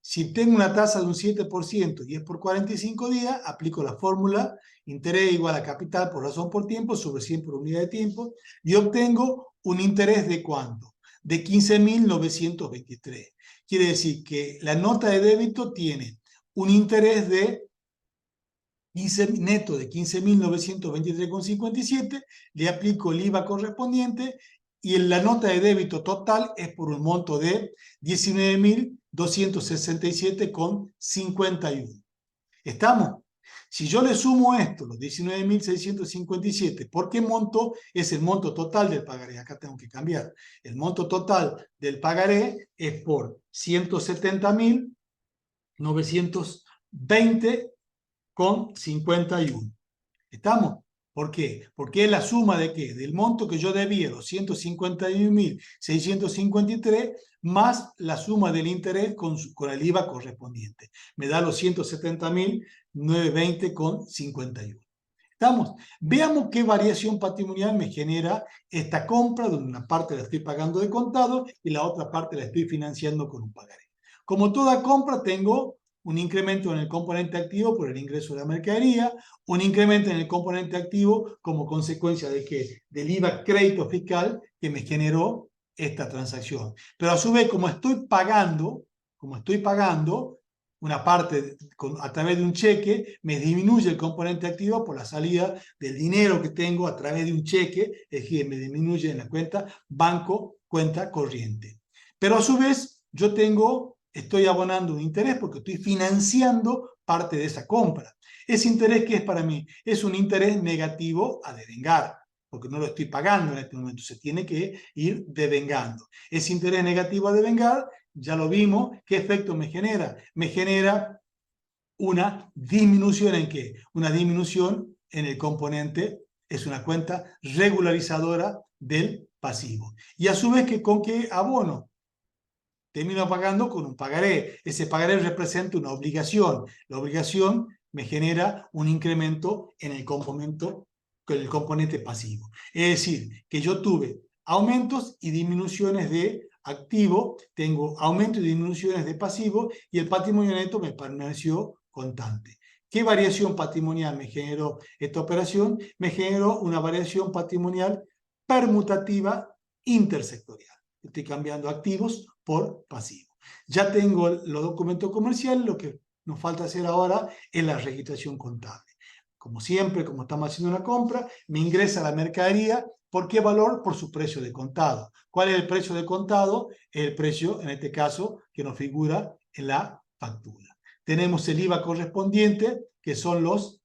Si tengo una tasa de un 7% y es por 45 días, aplico la fórmula interés igual a capital por razón por tiempo sobre 100 por unidad de tiempo y obtengo un interés de ¿cuánto? De 15.923. Quiere decir que la nota de débito tiene un interés de neto de 15.923,57, le aplico el IVA correspondiente y la nota de débito total es por un monto de 19.267,51. ¿Estamos? Si yo le sumo esto, los 19.657, ¿por qué monto es el monto total del pagaré? Acá tengo que cambiar. El monto total del pagaré es por 170.920,51. ¿Estamos? ¿Por qué? Porque es la suma de ¿qué? Del monto que yo debía, los 151.653, más la suma del interés con el IVA correspondiente. Me da los 170.920,51. ¿Estamos? Veamos qué variación patrimonial me genera esta compra, donde una parte la estoy pagando de contado y la otra parte la estoy financiando con un pagaré. Como toda compra, tengo un incremento en el componente activo por el ingreso de la mercadería, un incremento en el componente activo como consecuencia de que del IVA crédito fiscal que me generó esta transacción. Pero a su vez, como estoy pagando una parte a través de un cheque, me disminuye el componente activo por la salida del dinero que tengo a través de un cheque, es decir, me disminuye en la cuenta banco, cuenta corriente. Pero a su vez, yo estoy abonando un interés porque estoy financiando parte de esa compra. Ese interés, ¿qué es para mí? Es un interés negativo a devengar, porque no lo estoy pagando en este momento, se tiene que ir devengando. Ese interés negativo a devengar, ya lo vimos, ¿qué efecto me genera? Me genera una disminución ¿en qué? Una disminución en el componente, es una cuenta regularizadora del pasivo. Y a su vez, ¿con qué abono? Termino pagando con un pagaré. Ese pagaré representa una obligación. La obligación me genera un incremento en el componente pasivo. Es decir, que yo tuve aumentos y disminuciones de activo, tengo aumentos y disminuciones de pasivo y el patrimonio neto me permaneció constante. ¿Qué variación patrimonial me generó esta operación? Me generó una variación patrimonial permutativa intersectorial. Estoy cambiando activos por pasivos. Ya tengo los documentos comerciales, lo que nos falta hacer ahora es la registración contable. Como siempre, como estamos haciendo una compra, me ingresa la mercadería. ¿Por qué valor? Por su precio de contado. ¿Cuál es el precio de contado? El precio, en este caso, que nos figura en la factura. Tenemos el IVA correspondiente, que son los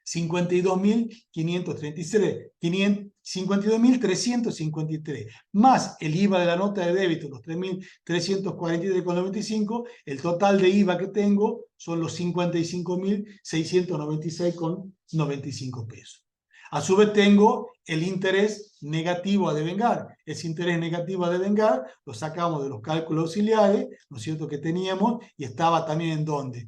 52.353, más el IVA de la nota de débito, los 3.343,95, el total de IVA que tengo son los 55.696,95 pesos. A su vez tengo el interés negativo a devengar. Ese interés negativo a devengar lo sacamos de los cálculos auxiliares, ¿no es cierto?, que teníamos, y estaba también ¿en dónde?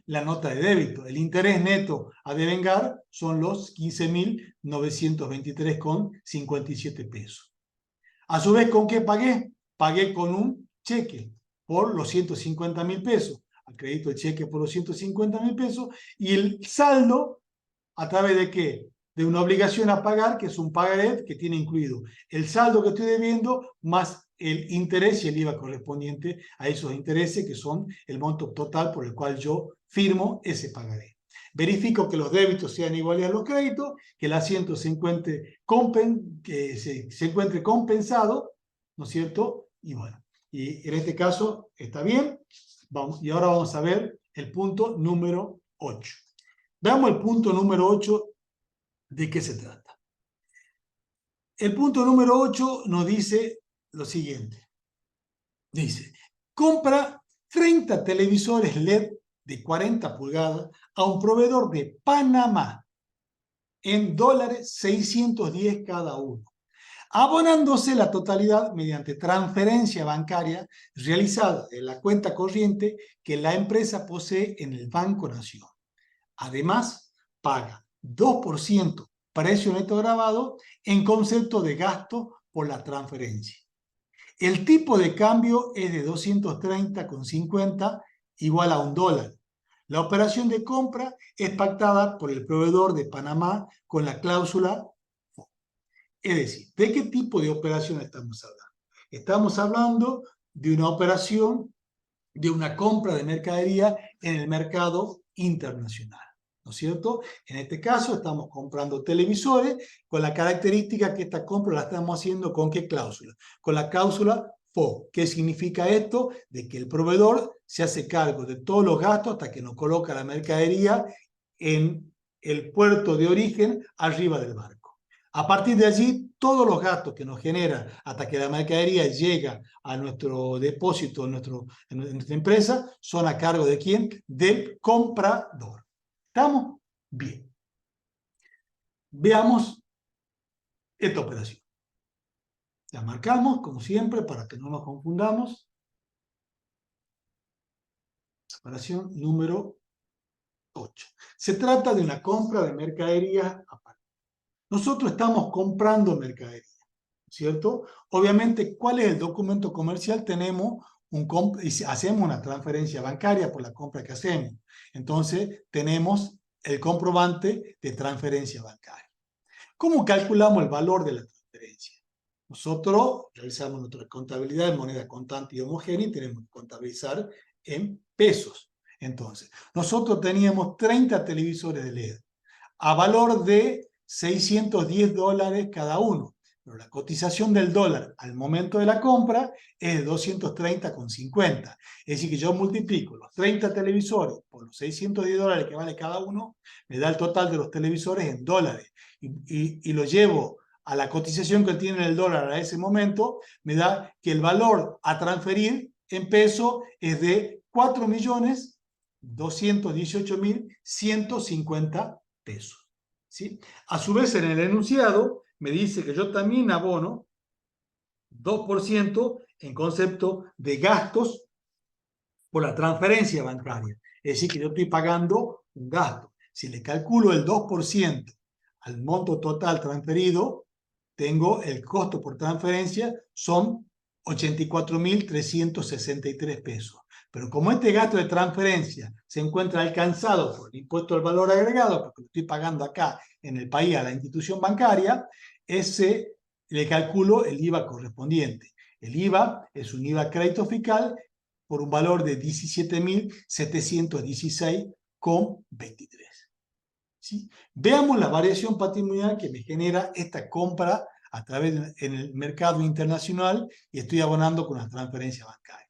La nota de débito. El interés neto a devengar son los 15.923,57 pesos. A su vez, ¿con qué pagué? Pagué con un cheque por los 150.000 pesos. Acredito el cheque por los 150.000 pesos y el saldo, ¿a través de qué? De una obligación a pagar, que es un pagaré que tiene incluido el saldo que estoy debiendo más el interés y el IVA correspondiente a esos intereses, que son el monto total por el cual yo firmo ese pagaré. Verifico que los débitos sean iguales a los créditos, que el asiento se encuentre, se encuentre compensado, ¿no es cierto? Y bueno, y en este caso está bien. Y ahora vamos a ver el punto número 8. Veamos el punto número 8, ¿de qué se trata? El punto número 8 nos dice lo siguiente. Dice, compra 30 televisores LED de 40 pulgadas a un proveedor de Panamá en dólares 610 cada uno, abonándose la totalidad mediante transferencia bancaria realizada en la cuenta corriente que la empresa posee en el Banco Nación. Además, paga 2% precio neto grabado en concepto de gasto por la transferencia. El tipo de cambio es de 230,50 igual a $1. La operación de compra es pactada por el proveedor de Panamá con la cláusula FO. Es decir, ¿de qué tipo de operación estamos hablando? Estamos hablando de una operación, de una compra de mercadería en el mercado internacional, ¿no es cierto? En este caso estamos comprando televisores con la característica que esta compra la estamos haciendo ¿con qué cláusula? Con la cláusula FO. ¿Qué significa esto? De que el proveedor se hace cargo de todos los gastos hasta que nos coloca la mercadería en el puerto de origen arriba del barco. A partir de allí, todos los gastos que nos genera hasta que la mercadería llega a nuestro depósito, en nuestra empresa, son a cargo ¿de quién? Del comprador. ¿Estamos? Bien. Veamos esta operación. La marcamos, como siempre, para que no nos confundamos. Operación número 8. Se trata de una compra de mercadería aparte. Nosotros estamos comprando mercadería, ¿cierto? Obviamente, ¿cuál es el documento comercial? Tenemos hacemos una transferencia bancaria por la compra que hacemos. Entonces, tenemos el comprobante de transferencia bancaria. ¿Cómo calculamos el valor de la transferencia? Nosotros realizamos nuestra contabilidad en moneda contante y homogénea y tenemos que contabilizar en pesos. Entonces, nosotros teníamos 30 televisores de LED a valor de $610 cada uno. Pero la cotización del dólar al momento de la compra es de 230,50. Es decir, que yo multiplico los 30 televisores por los $610 que vale cada uno, me da el total de los televisores en dólares. Y lo llevo a la cotización que tiene el dólar a ese momento, me da que el valor a transferir en peso es de 4.218.150 pesos. ¿Sí? A su vez, en el enunciado me dice que yo también abono 2% en concepto de gastos por la transferencia bancaria. Es decir, que yo estoy pagando un gasto. Si le calculo el 2% al monto total transferido, tengo el costo por transferencia, son 84.363 pesos. Pero como este gasto de transferencia se encuentra alcanzado por el impuesto al valor agregado, porque lo estoy pagando acá en el país a la institución bancaria, le calculo el IVA correspondiente. El IVA es un IVA crédito fiscal por un valor de 17.716,23. ¿Sí? Veamos la variación patrimonial que me genera esta compra a través en el mercado internacional y estoy abonando con una transferencia bancaria.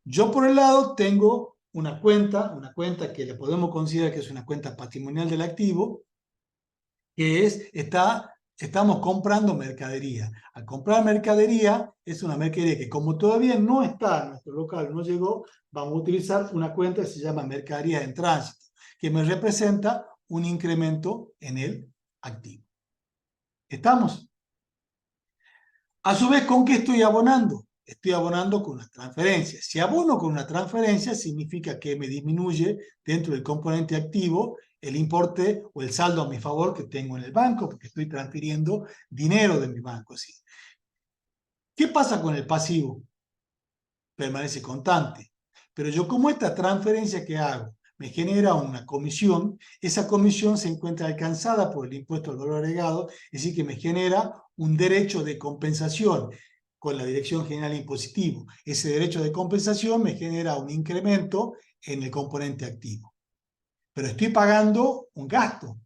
Yo por el lado tengo una cuenta que le podemos considerar que es una cuenta patrimonial del activo, que estamos comprando mercadería. Al comprar mercadería, es una mercadería que como todavía no está en nuestro local, no llegó, vamos a utilizar una cuenta que se llama mercadería en tránsito, que me representa un incremento en el activo. ¿Estamos? A su vez, ¿con qué estoy abonando? Estoy abonando con una transferencia. Si abono con una transferencia, significa que me disminuye dentro del componente activo el importe o el saldo a mi favor que tengo en el banco, porque estoy transfiriendo dinero de mi banco. ¿Sí? ¿Qué pasa con el pasivo? Permanece constante. Pero yo, como esta transferencia que hago me genera una comisión, esa comisión se encuentra alcanzada por el impuesto al valor agregado, es decir, que me genera un derecho de compensación con la Dirección General Impositivo. Ese derecho de compensación me genera un incremento en el componente activo. Pero estoy pagando un gasto.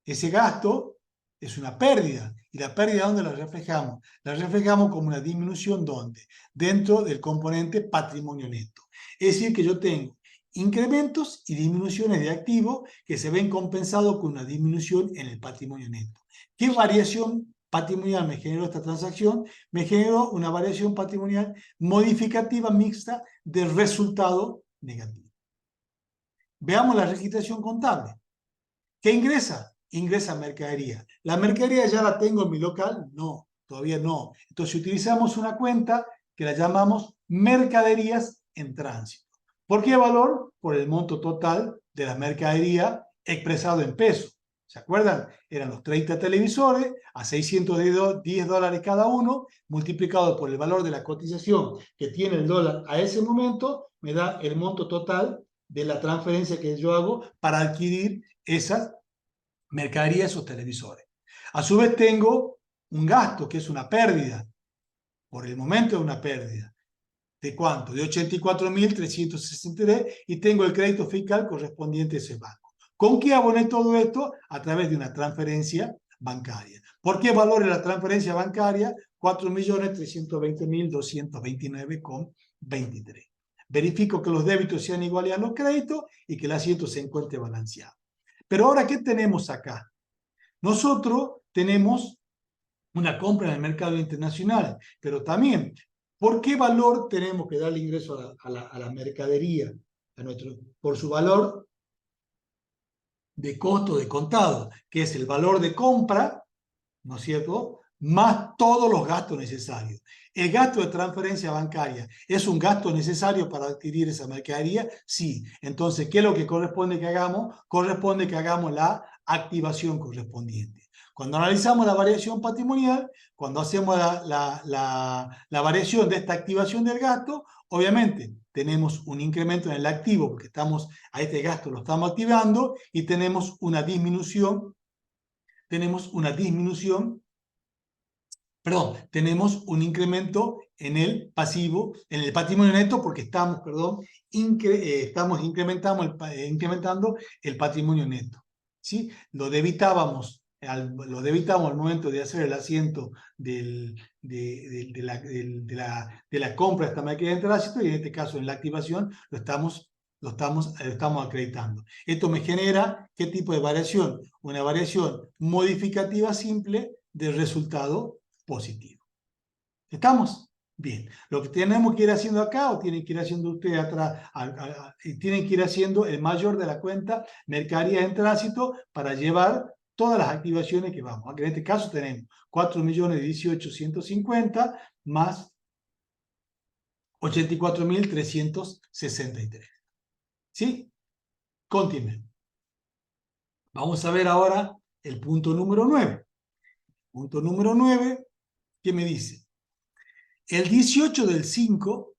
Ese gasto es una pérdida. ¿Y la pérdida dónde la reflejamos? La reflejamos como una disminución, ¿dónde? Dentro del componente patrimonio neto. Es decir, que yo tengo incrementos y disminuciones de activos que se ven compensados con una disminución en el patrimonio neto. ¿Qué variación patrimonial me generó esta transacción? Me generó una variación patrimonial modificativa mixta del resultado negativo. Veamos la registración contable. ¿Qué ingresa? Ingresa mercadería. ¿La mercadería ya la tengo en mi local? No, todavía no. Entonces utilizamos una cuenta que la llamamos mercaderías en tránsito. ¿Por qué valor? Por el monto total de la mercadería expresado en pesos. ¿Se acuerdan? Eran los 30 televisores a $610 cada uno, multiplicado por el valor de la cotización que tiene el dólar a ese momento, me da el monto total de la transferencia que yo hago para adquirir esas mercaderías, esos televisores. A su vez tengo un gasto que es una pérdida, por el momento es una pérdida. ¿De cuánto? De 84.363 y tengo el crédito fiscal correspondiente a ese banco. ¿Con qué aboné todo esto? A través de una transferencia bancaria. ¿Por qué valor la transferencia bancaria? 4.320.229,23. Verifico que los débitos sean iguales a los créditos y que el asiento se encuentre balanceado. Pero ahora, ¿qué tenemos acá? Nosotros tenemos una compra en el mercado internacional, pero también, ¿por qué valor tenemos que darle ingreso a la mercadería? Por su valor de costo de contado, que es el valor de compra, ¿no es cierto?, más todos los gastos necesarios. ¿El gasto de transferencia bancaria es un gasto necesario para adquirir esa mercadería? Sí. Entonces, ¿qué es lo que corresponde que hagamos? Corresponde que hagamos la activación correspondiente. Cuando analizamos la variación patrimonial, cuando hacemos la variación de esta activación del gasto, obviamente tenemos un incremento en el activo porque a este gasto lo estamos activando y tenemos una disminución, tenemos un incremento en el pasivo, en el patrimonio neto, porque estamos incrementando el patrimonio neto. ¿Sí? Lo debitábamos al momento de hacer el asiento de la compra de esta mercadería en tránsito, y en este caso en la activación lo estamos acreditando. Esto me genera, ¿qué tipo de variación? Una variación modificativa simple del resultado positivo. ¿Estamos? Bien. Lo que tenemos que ir haciendo acá, o tienen que ir haciendo ustedes atrás, tienen que ir haciendo el mayor de la cuenta mercadería en tránsito para llevar todas las activaciones que vamos. En este caso tenemos 4.018.150 más 84.363. ¿Sí? Continúen. Vamos a ver ahora el punto número 9. Punto número 9, ¿qué me dice? El 18/5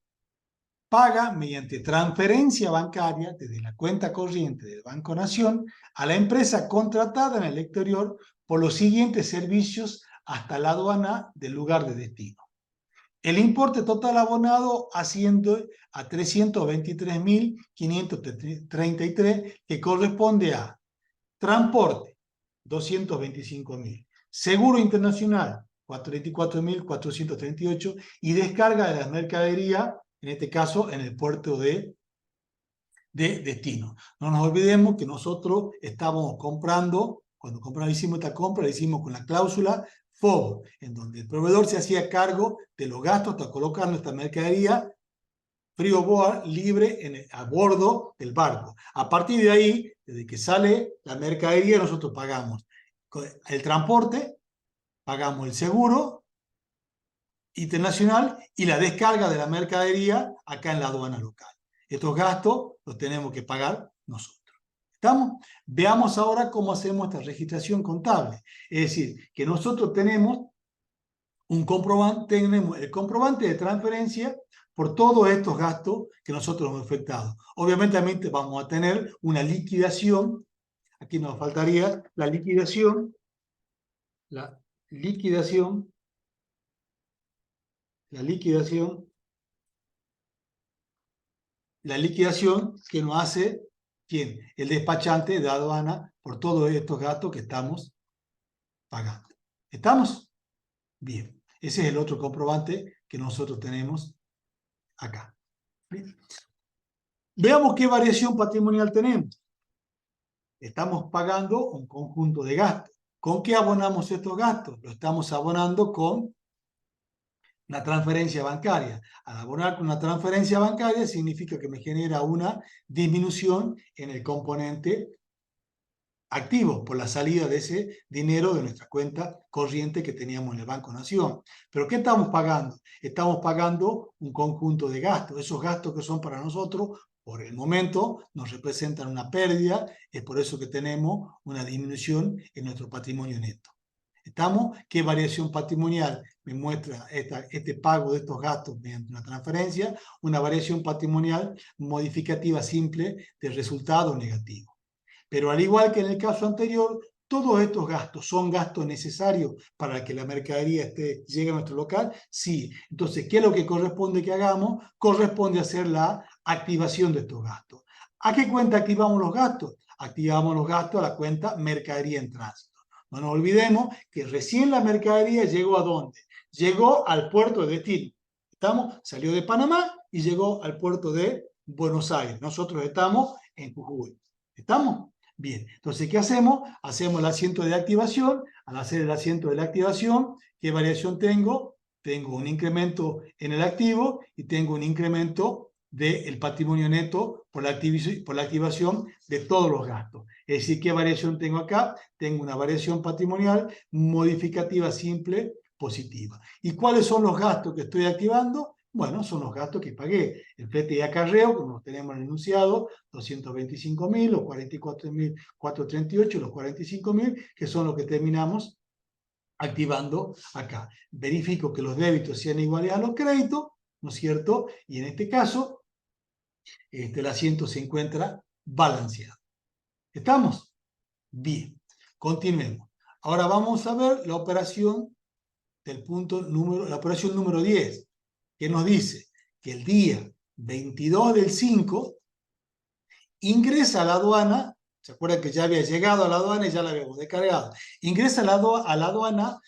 paga mediante transferencia bancaria desde la cuenta corriente del Banco Nación a la empresa contratada en el exterior por los siguientes servicios hasta la aduana del lugar de destino. El importe total abonado asciende a 323.533, que corresponde a transporte, 225.000, seguro internacional, 44.438, y descarga de las mercaderías, en este caso en el puerto de destino. No nos olvidemos que nosotros estábamos comprando, cuando hicimos esta compra, la hicimos con la cláusula FOB, en donde el proveedor se hacía cargo de los gastos hasta colocar nuestra mercadería freeboard libre a bordo del barco. A partir de ahí, desde que sale la mercadería, nosotros pagamos el transporte, pagamos el seguro internacional y la descarga de la mercadería acá en la aduana local. Estos gastos los tenemos que pagar nosotros. ¿Estamos? Veamos ahora cómo hacemos esta registración contable. Es decir, que nosotros tenemos tenemos el comprobante de transferencia por todos estos gastos que nosotros hemos efectuado. Obviamente vamos a tener una liquidación, aquí nos faltaría la liquidación que nos hace, ¿quién? El despachante de aduana por todos estos gastos que estamos pagando. ¿Estamos? Bien, ese es el otro comprobante que nosotros tenemos acá. Bien. Veamos qué variación patrimonial tenemos. Estamos pagando un conjunto de gastos. ¿Con qué abonamos estos gastos? Lo estamos abonando con una transferencia bancaria. Al abonar con una transferencia bancaria significa que me genera una disminución en el componente activo por la salida de ese dinero de nuestra cuenta corriente que teníamos en el Banco Nación. ¿Pero qué estamos pagando? Estamos pagando un conjunto de gastos. Esos gastos que son para nosotros, por el momento, nos representan una pérdida. Es por eso que tenemos una disminución en nuestro patrimonio neto. ¿Estamos? ¿Qué variación patrimonial me muestra este pago de estos gastos mediante una transferencia? Una variación patrimonial modificativa simple del resultado negativo. Pero al igual que en el caso anterior, todos estos gastos son gastos necesarios para que la mercadería llegue a nuestro local. Sí. Entonces, ¿qué es lo que corresponde que hagamos? Corresponde hacer la activación de estos gastos. ¿A qué cuenta activamos los gastos? Activamos los gastos a la cuenta mercadería en tránsito. No nos olvidemos que recién la mercadería llegó ¿a dónde? Llegó al puerto de destino. ¿Estamos? Salió de Panamá y llegó al puerto de Buenos Aires. Nosotros estamos en Jujuy. ¿Estamos? Bien, entonces, ¿qué hacemos? Hacemos el asiento de activación. Al hacer el asiento de la activación, ¿qué variación tengo? Tengo un incremento en el activo y tengo un incremento del patrimonio neto por la activación de todos los gastos. Es decir, ¿qué variación tengo acá? Tengo una variación patrimonial modificativa simple positiva. ¿Y cuáles son los gastos que estoy activando? Bueno, son los gastos que pagué. El flete y acarreo, como tenemos en el enunciado, 225.000, los 44.438, los 45.000, que son los que terminamos activando acá. Verifico que los débitos sean iguales a los créditos, ¿no es cierto? Y en este caso, el asiento se encuentra balanceado. ¿Estamos? Bien, continuemos. Ahora vamos a ver la operación la operación número 10, que nos dice que el día 22 del 5 ingresa a la aduana. ¿Se acuerdan que ya había llegado a la aduana y ya la habíamos descargado? Ingresa a la aduana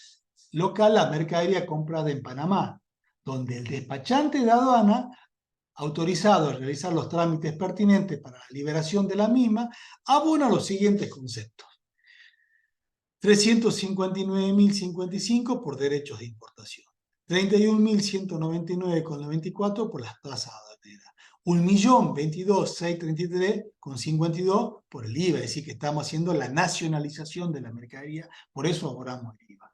local la mercadería comprada en Panamá, donde el despachante de aduana, autorizado a realizar los trámites pertinentes para la liberación de la misma, abona los siguientes conceptos. 359.055 por derechos de importación, 31.199,94 por las tasas aduaneras, 1.022.633,52 por el IVA, es decir, que estamos haciendo la nacionalización de la mercadería, por eso abonamos el IVA.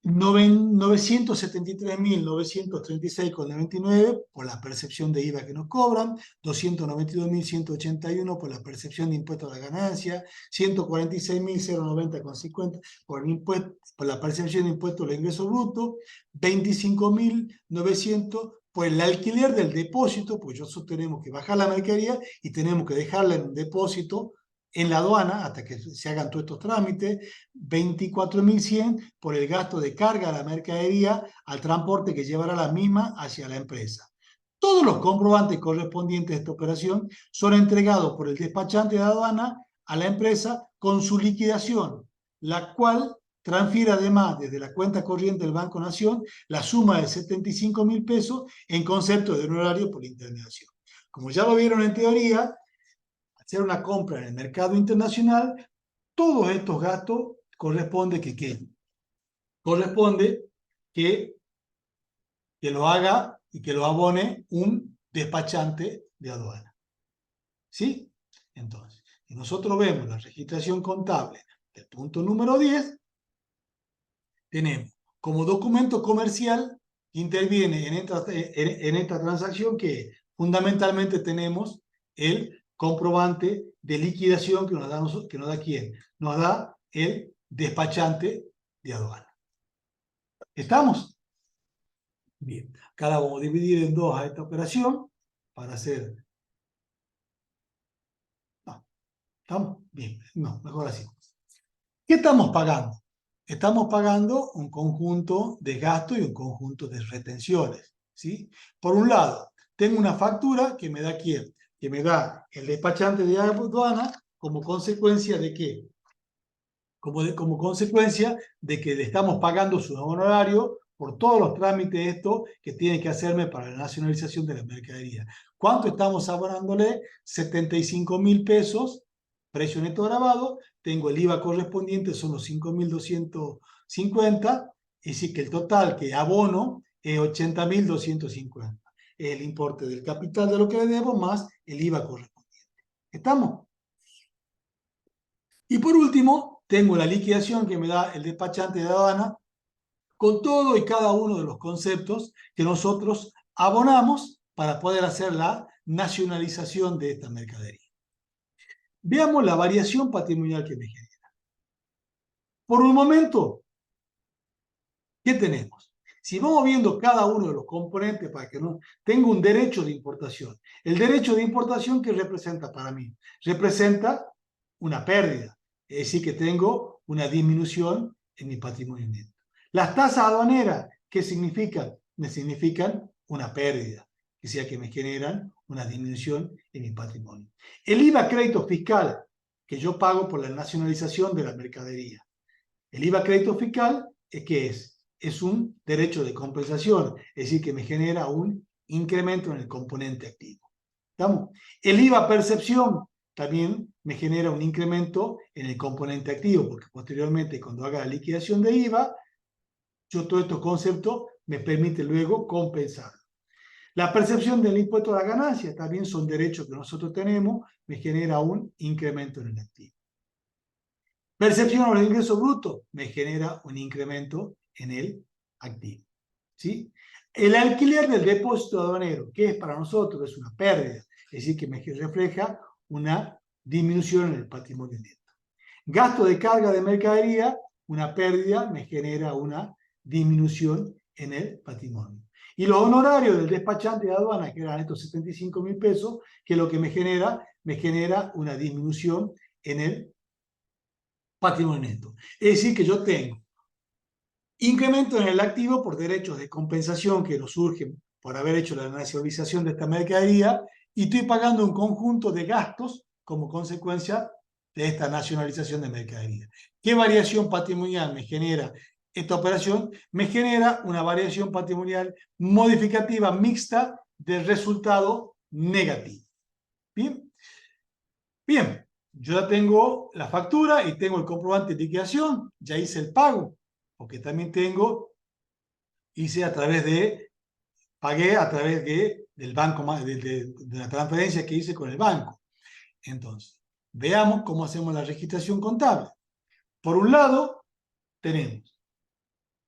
973.936,99 por la percepción de IVA que nos cobran, 292.181 por la percepción de impuesto a la ganancia, 146.090,50 por la percepción de impuesto al ingreso bruto, 25.900 por el alquiler del depósito, pues nosotros tenemos que bajar la mercadería y tenemos que dejarla en un depósito en la aduana hasta que se hagan todos estos trámites, 24.100 por el gasto de carga de la mercadería al transporte que llevará la misma hacia la empresa. Todos los comprobantes correspondientes a esta operación son entregados por el despachante de aduana a la empresa con su liquidación, la cual transfiere además desde la cuenta corriente del Banco Nación la suma de 75.000 pesos en concepto de honorario por intermediación. Como ya lo vieron en teoría, hacer una compra en el mercado internacional, todos estos gastos corresponde que lo haga y que lo abone un despachante de aduana. ¿Sí? Entonces, si nosotros vemos la registración contable del punto número 10, tenemos como documento comercial que interviene en esta transacción que fundamentalmente tenemos el comprobante de liquidación que nos da ¿quién? Nos da el despachante de aduana. ¿Estamos? Bien, acá la vamos a dividir en dos a esta operación para hacer... No, ¿estamos? Bien, no, mejor así. ¿Qué estamos pagando? Estamos pagando un conjunto de gastos y un conjunto de retenciones, ¿sí? Por un lado, tengo una factura que me da ¿quién? Que me da el despachante de aduana como consecuencia de ¿qué? Como consecuencia de que le estamos pagando su honorario por todos los trámites estos que tiene que hacerme para la nacionalización de la mercadería. ¿Cuánto estamos abonándole? 75.000 pesos, precio neto grabado, tengo el IVA correspondiente, son los 5.250, y sí que el total que abono es 80.250. Es el importe del capital de lo que le debo más el IVA correspondiente. ¿Estamos? Y por último, tengo la liquidación que me da el despachante de aduana con todo y cada uno de los conceptos que nosotros abonamos para poder hacer la nacionalización de esta mercadería. Veamos la variación patrimonial que me genera. Por un momento, ¿qué tenemos? Si vamos viendo cada uno de los componentes para que no tenga un derecho de importación. El derecho de importación, ¿qué representa para mí? Representa una pérdida. Es decir, que tengo una disminución en mi patrimonio neto. Las tasas aduaneras, ¿qué significan? Me significan una pérdida, que sea que me generan una disminución en mi patrimonio. El IVA crédito fiscal, que yo pago por la nacionalización de la mercadería. El IVA crédito fiscal, ¿qué es? Es un derecho de compensación, es decir, que me genera un incremento en el componente activo. ¿Estamos? El IVA percepción también me genera un incremento en el componente activo, porque posteriormente cuando haga la liquidación de IVA, yo todos estos conceptos me permite luego compensar. La percepción del impuesto a la ganancia también son derechos que nosotros tenemos, me genera un incremento en el activo. Percepción de los ingresos brutos me genera un incremento en el activo. ¿Sí? El alquiler del depósito aduanero, que es para nosotros es una pérdida, es decir, que me refleja una disminución en el patrimonio neto. Gasto de carga de mercadería, una pérdida, me genera una disminución en el patrimonio. Y los honorarios del despachante de aduana, que eran estos 75.000 pesos, que es lo que me genera una disminución en el patrimonio neto. Es decir, que yo tengo incremento en el activo por derechos de compensación que nos surgen por haber hecho la nacionalización de esta mercadería y estoy pagando un conjunto de gastos como consecuencia de esta nacionalización de mercadería. ¿Qué variación patrimonial me genera esta operación? Me genera una variación patrimonial modificativa mixta del resultado negativo. ¿Bien? Bien, yo ya tengo la factura y tengo el comprobante de liquidación, ya hice el pago, porque también pagué a través del banco, de la transferencia que hice con el banco. Entonces, veamos cómo hacemos la registración contable. Por un lado, tenemos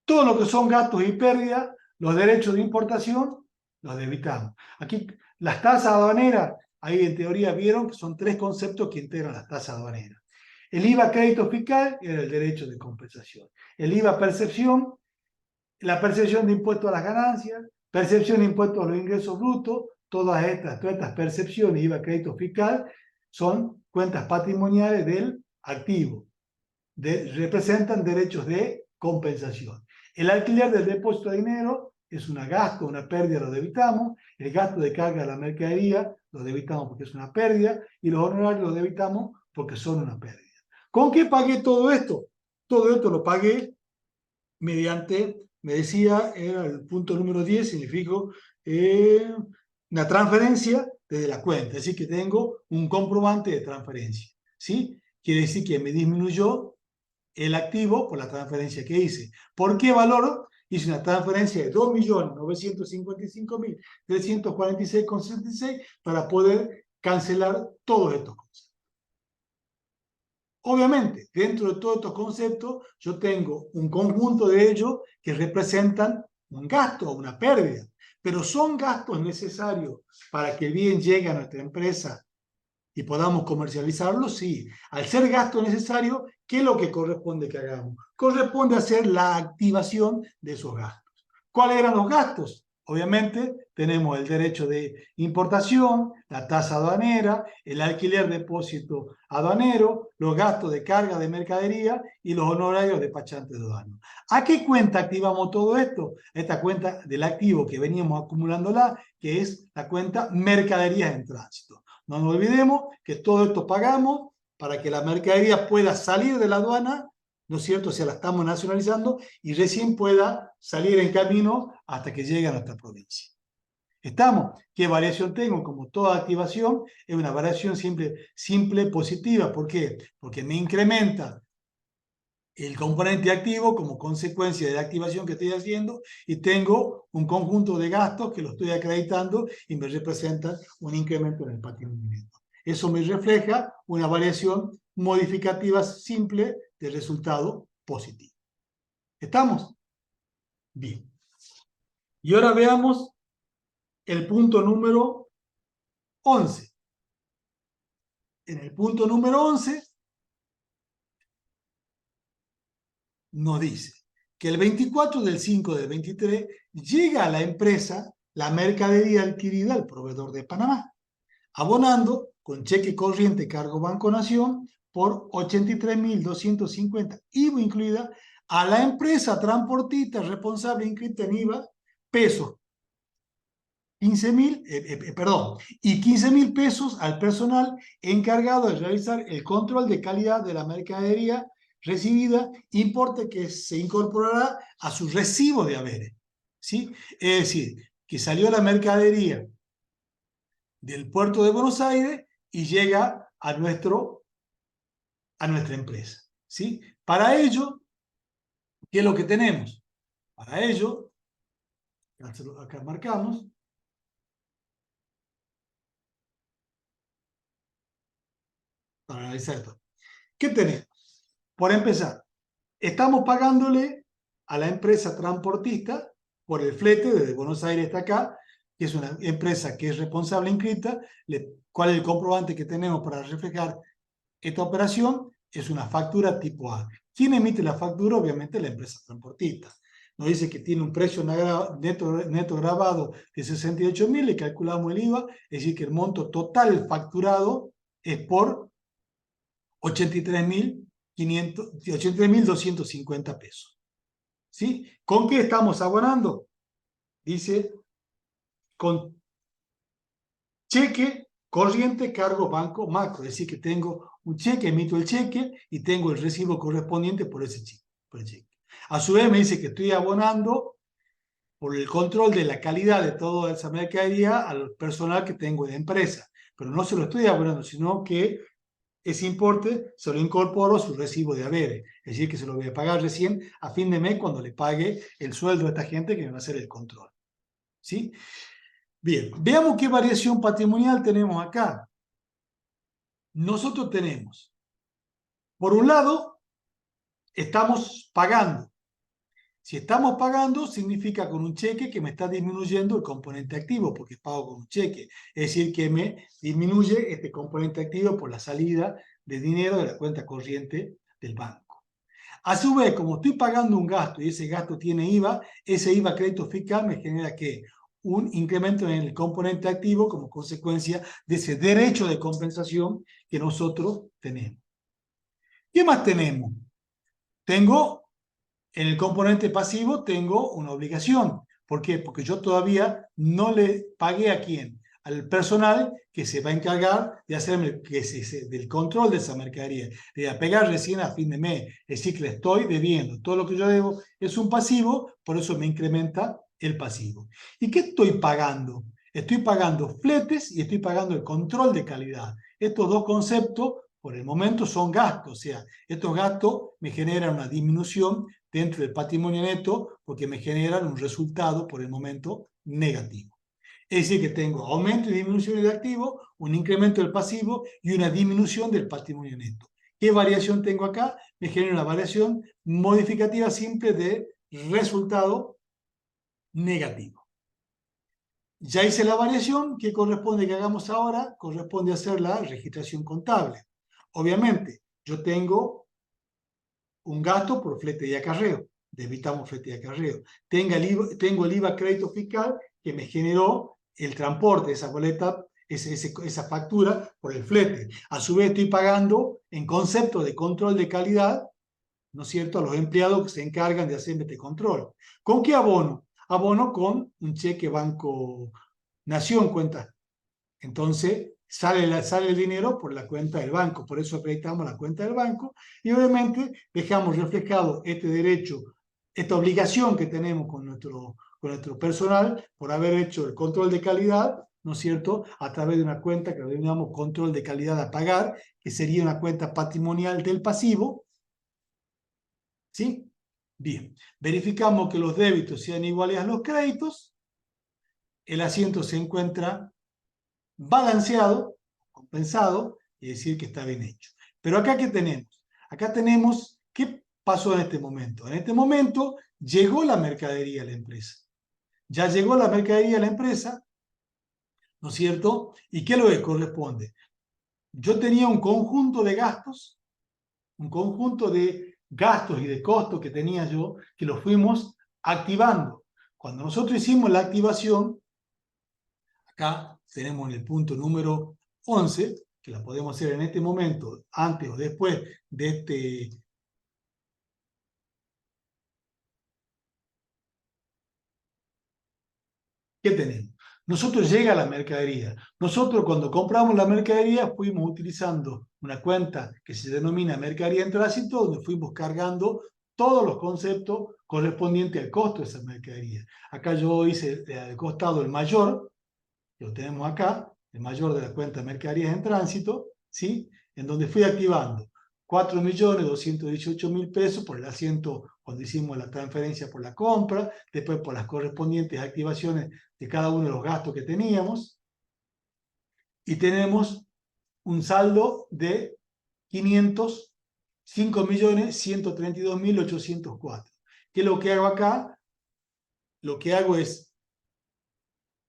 todo lo que son gastos y pérdidas, los derechos de importación, los debitamos. Aquí, las tasas aduaneras, ahí en teoría vieron que son tres conceptos que integran las tasas aduaneras. El IVA crédito fiscal era el derecho de compensación. El IVA percepción, la percepción de impuestos a las ganancias, percepción de impuestos a los ingresos brutos, todas estas percepciones, IVA crédito fiscal, son cuentas patrimoniales del activo. Representan derechos de compensación. El alquiler del depósito de dinero es un gasto, una pérdida, lo debitamos. El gasto de carga de la mercadería lo debitamos porque es una pérdida. Y los honorarios los debitamos porque son una pérdida. ¿Con qué pagué todo esto? Todo esto lo pagué mediante, me decía, era el punto número 10, significa una transferencia desde la cuenta. Es decir, que tengo un comprobante de transferencia. ¿Sí? Quiere decir que me disminuyó el activo por la transferencia que hice. ¿Por qué valoro? hice una transferencia de 2.955.346,66 para poder cancelar todos estos conceptos. Obviamente, dentro de todos estos conceptos, yo tengo un conjunto de ellos que representan un gasto o una pérdida, pero son gastos necesarios para que el bien llegue a nuestra empresa y podamos comercializarlo, sí. Al ser gasto necesario, ¿qué es lo que corresponde que hagamos? Corresponde hacer la activación de esos gastos. ¿Cuáles eran los gastos? Obviamente tenemos el derecho de importación, la tasa aduanera, el alquiler depósito aduanero, los gastos de carga de mercadería y los honorarios de despachante de aduana. ¿A qué cuenta activamos todo esto? Esta cuenta del activo que veníamos acumulándola, que es la cuenta mercaderías en tránsito. No nos olvidemos que todo esto pagamos para que la mercadería pueda salir de la aduana, ¿no es cierto? O sea, la estamos nacionalizando y recién pueda salir en camino hasta que llegue a nuestra provincia. ¿Estamos? ¿Qué variación tengo? Como toda activación, es una variación simple positiva. ¿Por qué? Porque me incrementa el componente activo como consecuencia de la activación que estoy haciendo y tengo un conjunto de gastos que lo estoy acreditando y me representan un incremento en el patrimonio. Eso me refleja una variación modificativa simple de resultado positivo. ¿Estamos? Bien. Y ahora veamos el punto número 11. En el punto número 11 nos dice que el 24 del 5 del 23 llega a la empresa la mercadería adquirida al proveedor de Panamá, abonando con cheque corriente cargo Banco Nación por 83.250, IVA incluida, a la empresa transportista responsable inscrita en IVA, pesos 15.000, y 15.000 pesos al personal encargado de realizar el control de calidad de la mercadería recibida, importe que se incorporará a su recibo de haberes, ¿sí? Es decir, que salió la mercadería del puerto de Buenos Aires y llega a nuestra empresa, ¿sí? Para ello, ¿qué es lo que tenemos? Para ello, acá marcamos, para analizar esto. ¿Qué tenemos? Por empezar, estamos pagándole a la empresa transportista por el flete desde Buenos Aires hasta acá, que es una empresa que es responsable inscrita. ¿Cuál es el comprobante que tenemos para reflejar esta operación? Es una factura tipo A. ¿Quién emite la factura? Obviamente la empresa transportista. Nos dice que tiene un precio neto grabado de 68.000, le calculamos el IVA, es decir, que el monto total facturado es por 83.250 pesos. ¿Sí? ¿Con qué estamos abonando? Dice, con cheque corriente cargo banco macro, es decir, que tengo un cheque, emito el cheque y tengo el recibo correspondiente por ese cheque. A su vez me dice que estoy abonando por el control de la calidad de toda esa mercadería al personal que tengo de empresa, pero no se lo estoy abonando, sino que ese importe se lo incorporo a su recibo de haberes, es decir, que se lo voy a pagar recién a fin de mes cuando le pague el sueldo a esta gente que me va a hacer el control. ¿Sí? Bien, veamos qué variación patrimonial tenemos acá. Nosotros tenemos, por un lado, estamos pagando. Si estamos pagando, significa con un cheque que me está disminuyendo el componente activo, porque pago con un cheque. Es decir, que me disminuye este componente activo por la salida de dinero de la cuenta corriente del banco. A su vez, como estoy pagando un gasto y ese gasto tiene IVA, ese IVA crédito fiscal me genera ¿qué? Un incremento en el componente activo como consecuencia de ese derecho de compensación que nosotros tenemos. ¿Qué más tenemos? En el componente pasivo tengo una obligación. ¿Por qué? Porque yo todavía no le pagué a quién, al personal que se va a encargar de hacerme del control de esa mercadería. Le voy a pegar recién a fin de mes. Es decir, que le estoy debiendo. Todo lo que yo debo es un pasivo, por eso me incrementa el pasivo. ¿Y qué estoy pagando? Estoy pagando fletes y estoy pagando el control de calidad. Estos dos conceptos, por el momento, son gastos. O sea, estos gastos me generan una disminución dentro del patrimonio neto porque me generan un resultado por el momento negativo. Es decir, que tengo aumento y disminución de activo, un incremento del pasivo y una disminución del patrimonio neto. ¿Qué variación tengo acá? Me genera una variación modificativa simple de resultado negativo. Ya hice la variación, ¿qué corresponde que hagamos ahora? Corresponde hacer la registración contable. Obviamente, yo tengo un gasto por flete y acarreo, debitamos flete y acarreo. Tengo el IVA crédito fiscal que me generó el transporte de esa boleta, esa factura por el flete. A su vez estoy pagando en concepto de control de calidad, ¿no es cierto?, a los empleados que se encargan de hacerme este control. ¿Con qué abono? Abono con un cheque Banco Nación, cuenta. Entonces, sale el dinero por la cuenta del banco, por eso acreditamos la cuenta del banco y obviamente dejamos reflejado este derecho, esta obligación que tenemos con nuestro personal por haber hecho el control de calidad, ¿no es cierto?, a través de una cuenta que denominamos control de calidad a pagar, que sería una cuenta patrimonial del pasivo. ¿Sí? Bien, verificamos que los débitos sean iguales a los créditos, el asiento se encuentra balanceado, compensado, y decir que está bien hecho. Pero acá, ¿qué tenemos? Acá tenemos, ¿qué pasó en este momento? En este momento llegó la mercadería a la empresa. Ya llegó la mercadería a la empresa, ¿no es cierto? ¿Y qué es lo que corresponde? Yo tenía un conjunto de gastos, y de costos que tenía yo, que los fuimos activando. Cuando nosotros hicimos la activación, acá tenemos en el punto número 11, que la podemos hacer en este momento, antes o después de este. ¿Qué tenemos? Nosotros llega la mercadería. Nosotros cuando compramos la mercadería fuimos utilizando una cuenta que se denomina mercadería en tránsito, donde fuimos cargando todos los conceptos correspondientes al costo de esa mercadería. Acá yo hice al costado el mayor, que lo tenemos acá, el mayor de la cuenta de mercaderías en tránsito, ¿sí? En donde fui activando 4.218.000 pesos por el asiento cuando hicimos la transferencia por la compra, después por las correspondientes activaciones de cada uno de los gastos que teníamos, y tenemos un saldo de 505.132.804. ¿Qué es lo que hago acá? Lo que hago es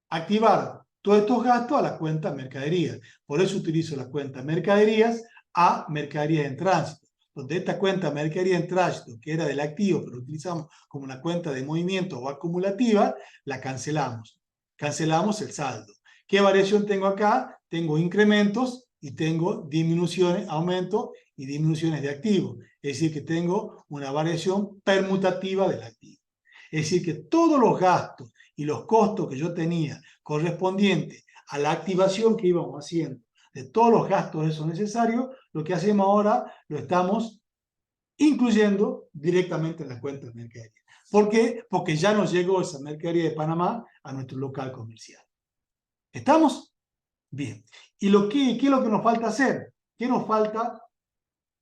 activar todos estos gastos a la cuenta mercadería. Por eso utilizo la cuenta mercaderías a mercaderías en tránsito. Donde esta cuenta mercadería en tránsito, que era del activo, pero utilizamos como una cuenta de movimiento o acumulativa, la cancelamos. Cancelamos el saldo. ¿Qué variación tengo acá? Tengo incrementos y tengo disminuciones, aumentos y disminuciones de activo. Es decir, que tengo una variación permutativa del activo. Es decir, que todos los gastos y los costos que yo tenía correspondientes a la activación que íbamos haciendo de todos los gastos esos necesarios, lo que hacemos ahora lo estamos incluyendo directamente en la cuenta de mercadería. ¿Por qué? Porque ya nos llegó esa mercadería de Panamá a nuestro local comercial. ¿Estamos? Bien. ¿Y qué es lo que nos falta hacer? ¿Qué nos falta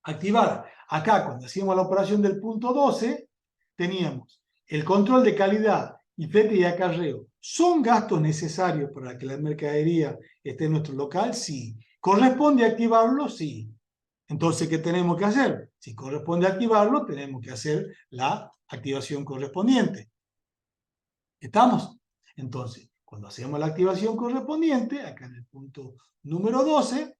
activar? Acá, cuando hacíamos la operación del punto 12, teníamos el control de calidad y flete y acarreo. ¿Son gastos necesarios para que la mercadería esté en nuestro local? Sí. ¿Corresponde activarlo? Sí. Entonces, ¿qué tenemos que hacer? Si corresponde activarlo, tenemos que hacer la activación correspondiente. ¿Estamos? Entonces, cuando hacemos la activación correspondiente, acá en el punto número 12,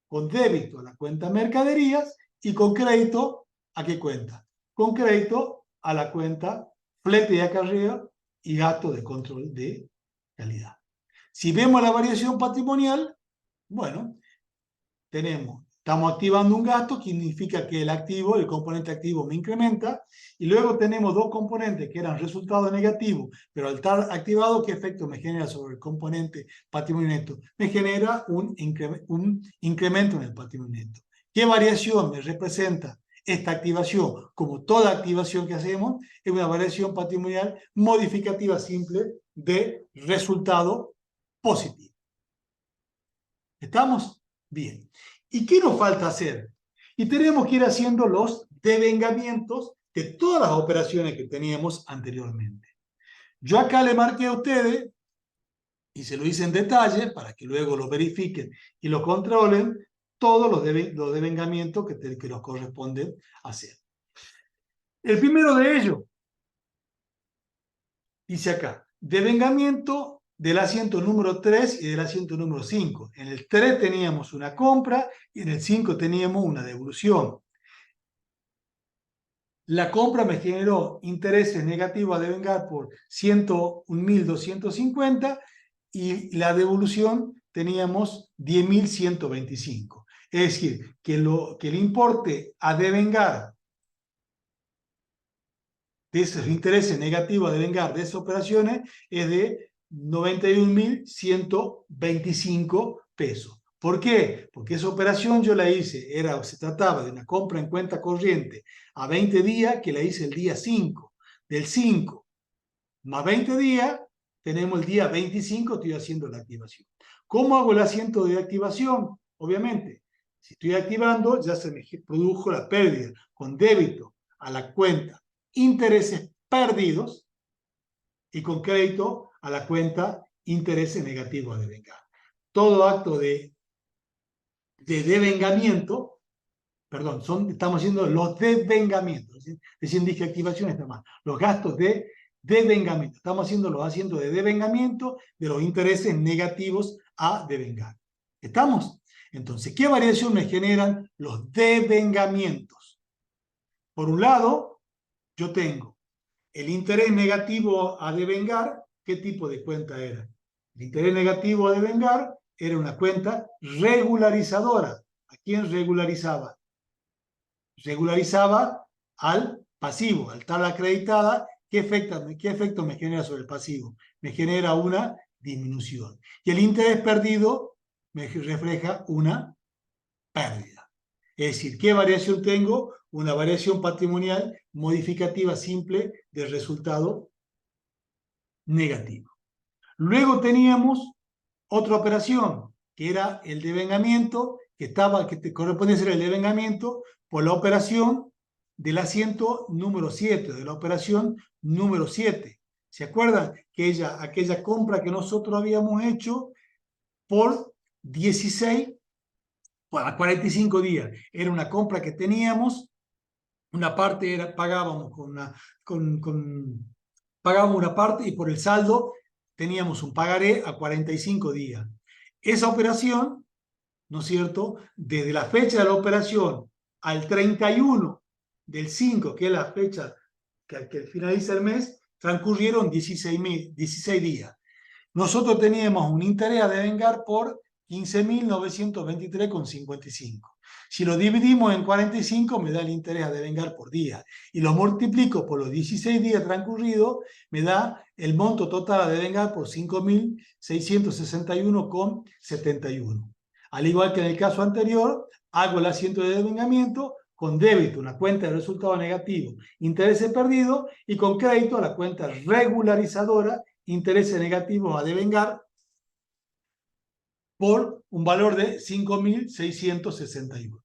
con débito a la cuenta mercaderías y con crédito, ¿a qué cuenta? Con crédito a la cuenta flete y acarreo y gasto de control de calidad. Si vemos la variación patrimonial, bueno, estamos activando un gasto, que significa que el componente activo me incrementa, y luego tenemos dos componentes que eran resultado negativo, pero al estar activado, ¿qué efecto me genera sobre el componente patrimonio neto? Me genera un incremento en el patrimonio neto. ¿Qué variación me representa esta activación? Como toda activación que hacemos, es una variación patrimonial modificativa simple de resultado positivo. ¿Estamos? Bien. ¿Y qué nos falta hacer? Y tenemos que ir haciendo los devengamientos de todas las operaciones que teníamos anteriormente. Yo acá le marqué a ustedes, y se lo hice en detalle, para que luego lo verifiquen y lo controlen, todos los devengamientos que nos corresponden hacer. El primero de ellos, dice acá, devengamiento del asiento número 3 y del asiento número 5. En el 3 teníamos una compra y en el 5 teníamos una devolución. La compra me generó intereses negativos a devengar por 101.250 y la devolución teníamos 10.125. Es decir, que el importe a devengar de esos intereses negativos a devengar de esas operaciones es de 91.125 pesos. ¿Por qué? Porque esa operación yo la hice, se trataba de una compra en cuenta corriente a 20 días que la hice el día 5. Del 5 más 20 días, tenemos el día 25, estoy haciendo la activación. ¿Cómo hago el asiento de activación? Obviamente, si estoy activando, ya se me produjo la pérdida con débito a la cuenta intereses perdidos y con crédito a la cuenta intereses negativos a devengar. Todo acto de devengamiento, perdón, estamos haciendo los devengamientos, recién dije activación, está mal, los gastos de devengamiento, estamos haciendo los asientos de devengamiento de los intereses negativos a devengar. ¿Estamos? Entonces, ¿qué variación me generan los devengamientos? Por un lado, yo tengo el interés negativo a devengar. ¿Qué tipo de cuenta era? El interés negativo a devengar era una cuenta regularizadora. ¿A quién regularizaba? Regularizaba al pasivo, al tabla acreditada. ¿Qué efecto me genera sobre el pasivo? Me genera una disminución. Y el interés perdido me refleja una pérdida. Es decir, ¿qué variación tengo? Una variación patrimonial modificativa simple del resultado negativo. Luego teníamos otra operación, que era el devengamiento, que correspondía ser el devengamiento por la operación del asiento número 7, de la operación número 7. ¿Se acuerdan? Que aquella compra que nosotros habíamos hecho por 16 a 45 días. Era una compra que teníamos, una parte pagábamos pagábamos una parte y por el saldo teníamos un pagaré a 45 días. Esa operación, ¿no es cierto? Desde la fecha de la operación al 31 del 5, que es la fecha que finaliza el mes, transcurrieron 16 días. Nosotros teníamos un interés a devengar por 15.923,55. Si lo dividimos en 45, me da el interés a devengar por día. Y lo multiplico por los 16 días transcurridos, me da el monto total a devengar por 5.661,71. Al igual que en el caso anterior, hago el asiento de devengamiento con débito, una cuenta de resultado negativo, intereses perdidos, y con crédito a la cuenta regularizadora, intereses negativos a devengar, por un valor de 5.661.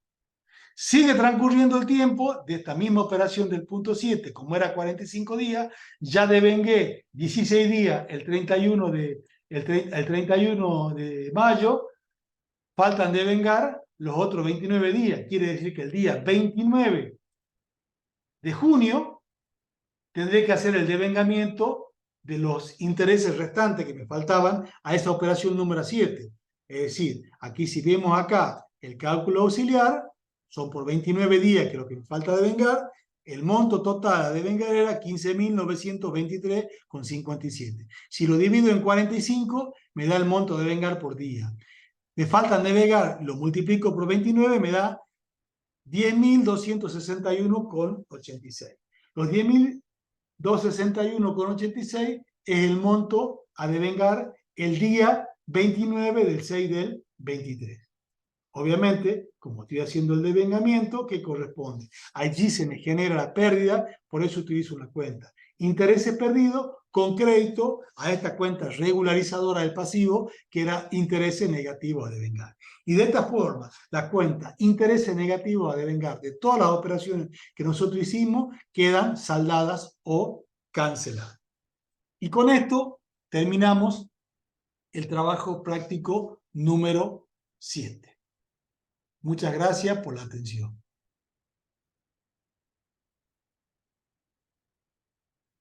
Sigue transcurriendo el tiempo de esta misma operación del punto 7, como era 45 días, ya devengué 16 días el 31 de mayo, faltan devengar los otros 29 días, quiere decir que el día 29 de junio tendré que hacer el devengamiento de los intereses restantes que me faltaban a esa operación número 7. Es decir, aquí si vemos acá el cálculo auxiliar, son por 29 días, que es lo que me falta devengar, el monto total a devengar era 15.923,57. Si lo divido en 45, me da el monto a devengar por día. Me faltan devengar, lo multiplico por 29, me da 10.261,86. Los 10.261,86 es el monto a devengar el día 29 del 6 del 23. Obviamente, como estoy haciendo el devengamiento, ¿qué corresponde? Allí se me genera la pérdida, por eso utilizo una cuenta. Intereses perdidos con crédito a esta cuenta regularizadora del pasivo, que era intereses negativos a devengar. Y de esta forma, la cuenta intereses negativos a devengar de todas las operaciones que nosotros hicimos quedan saldadas o canceladas. Y con esto terminamos el trabajo práctico número 7. Muchas gracias por la atención.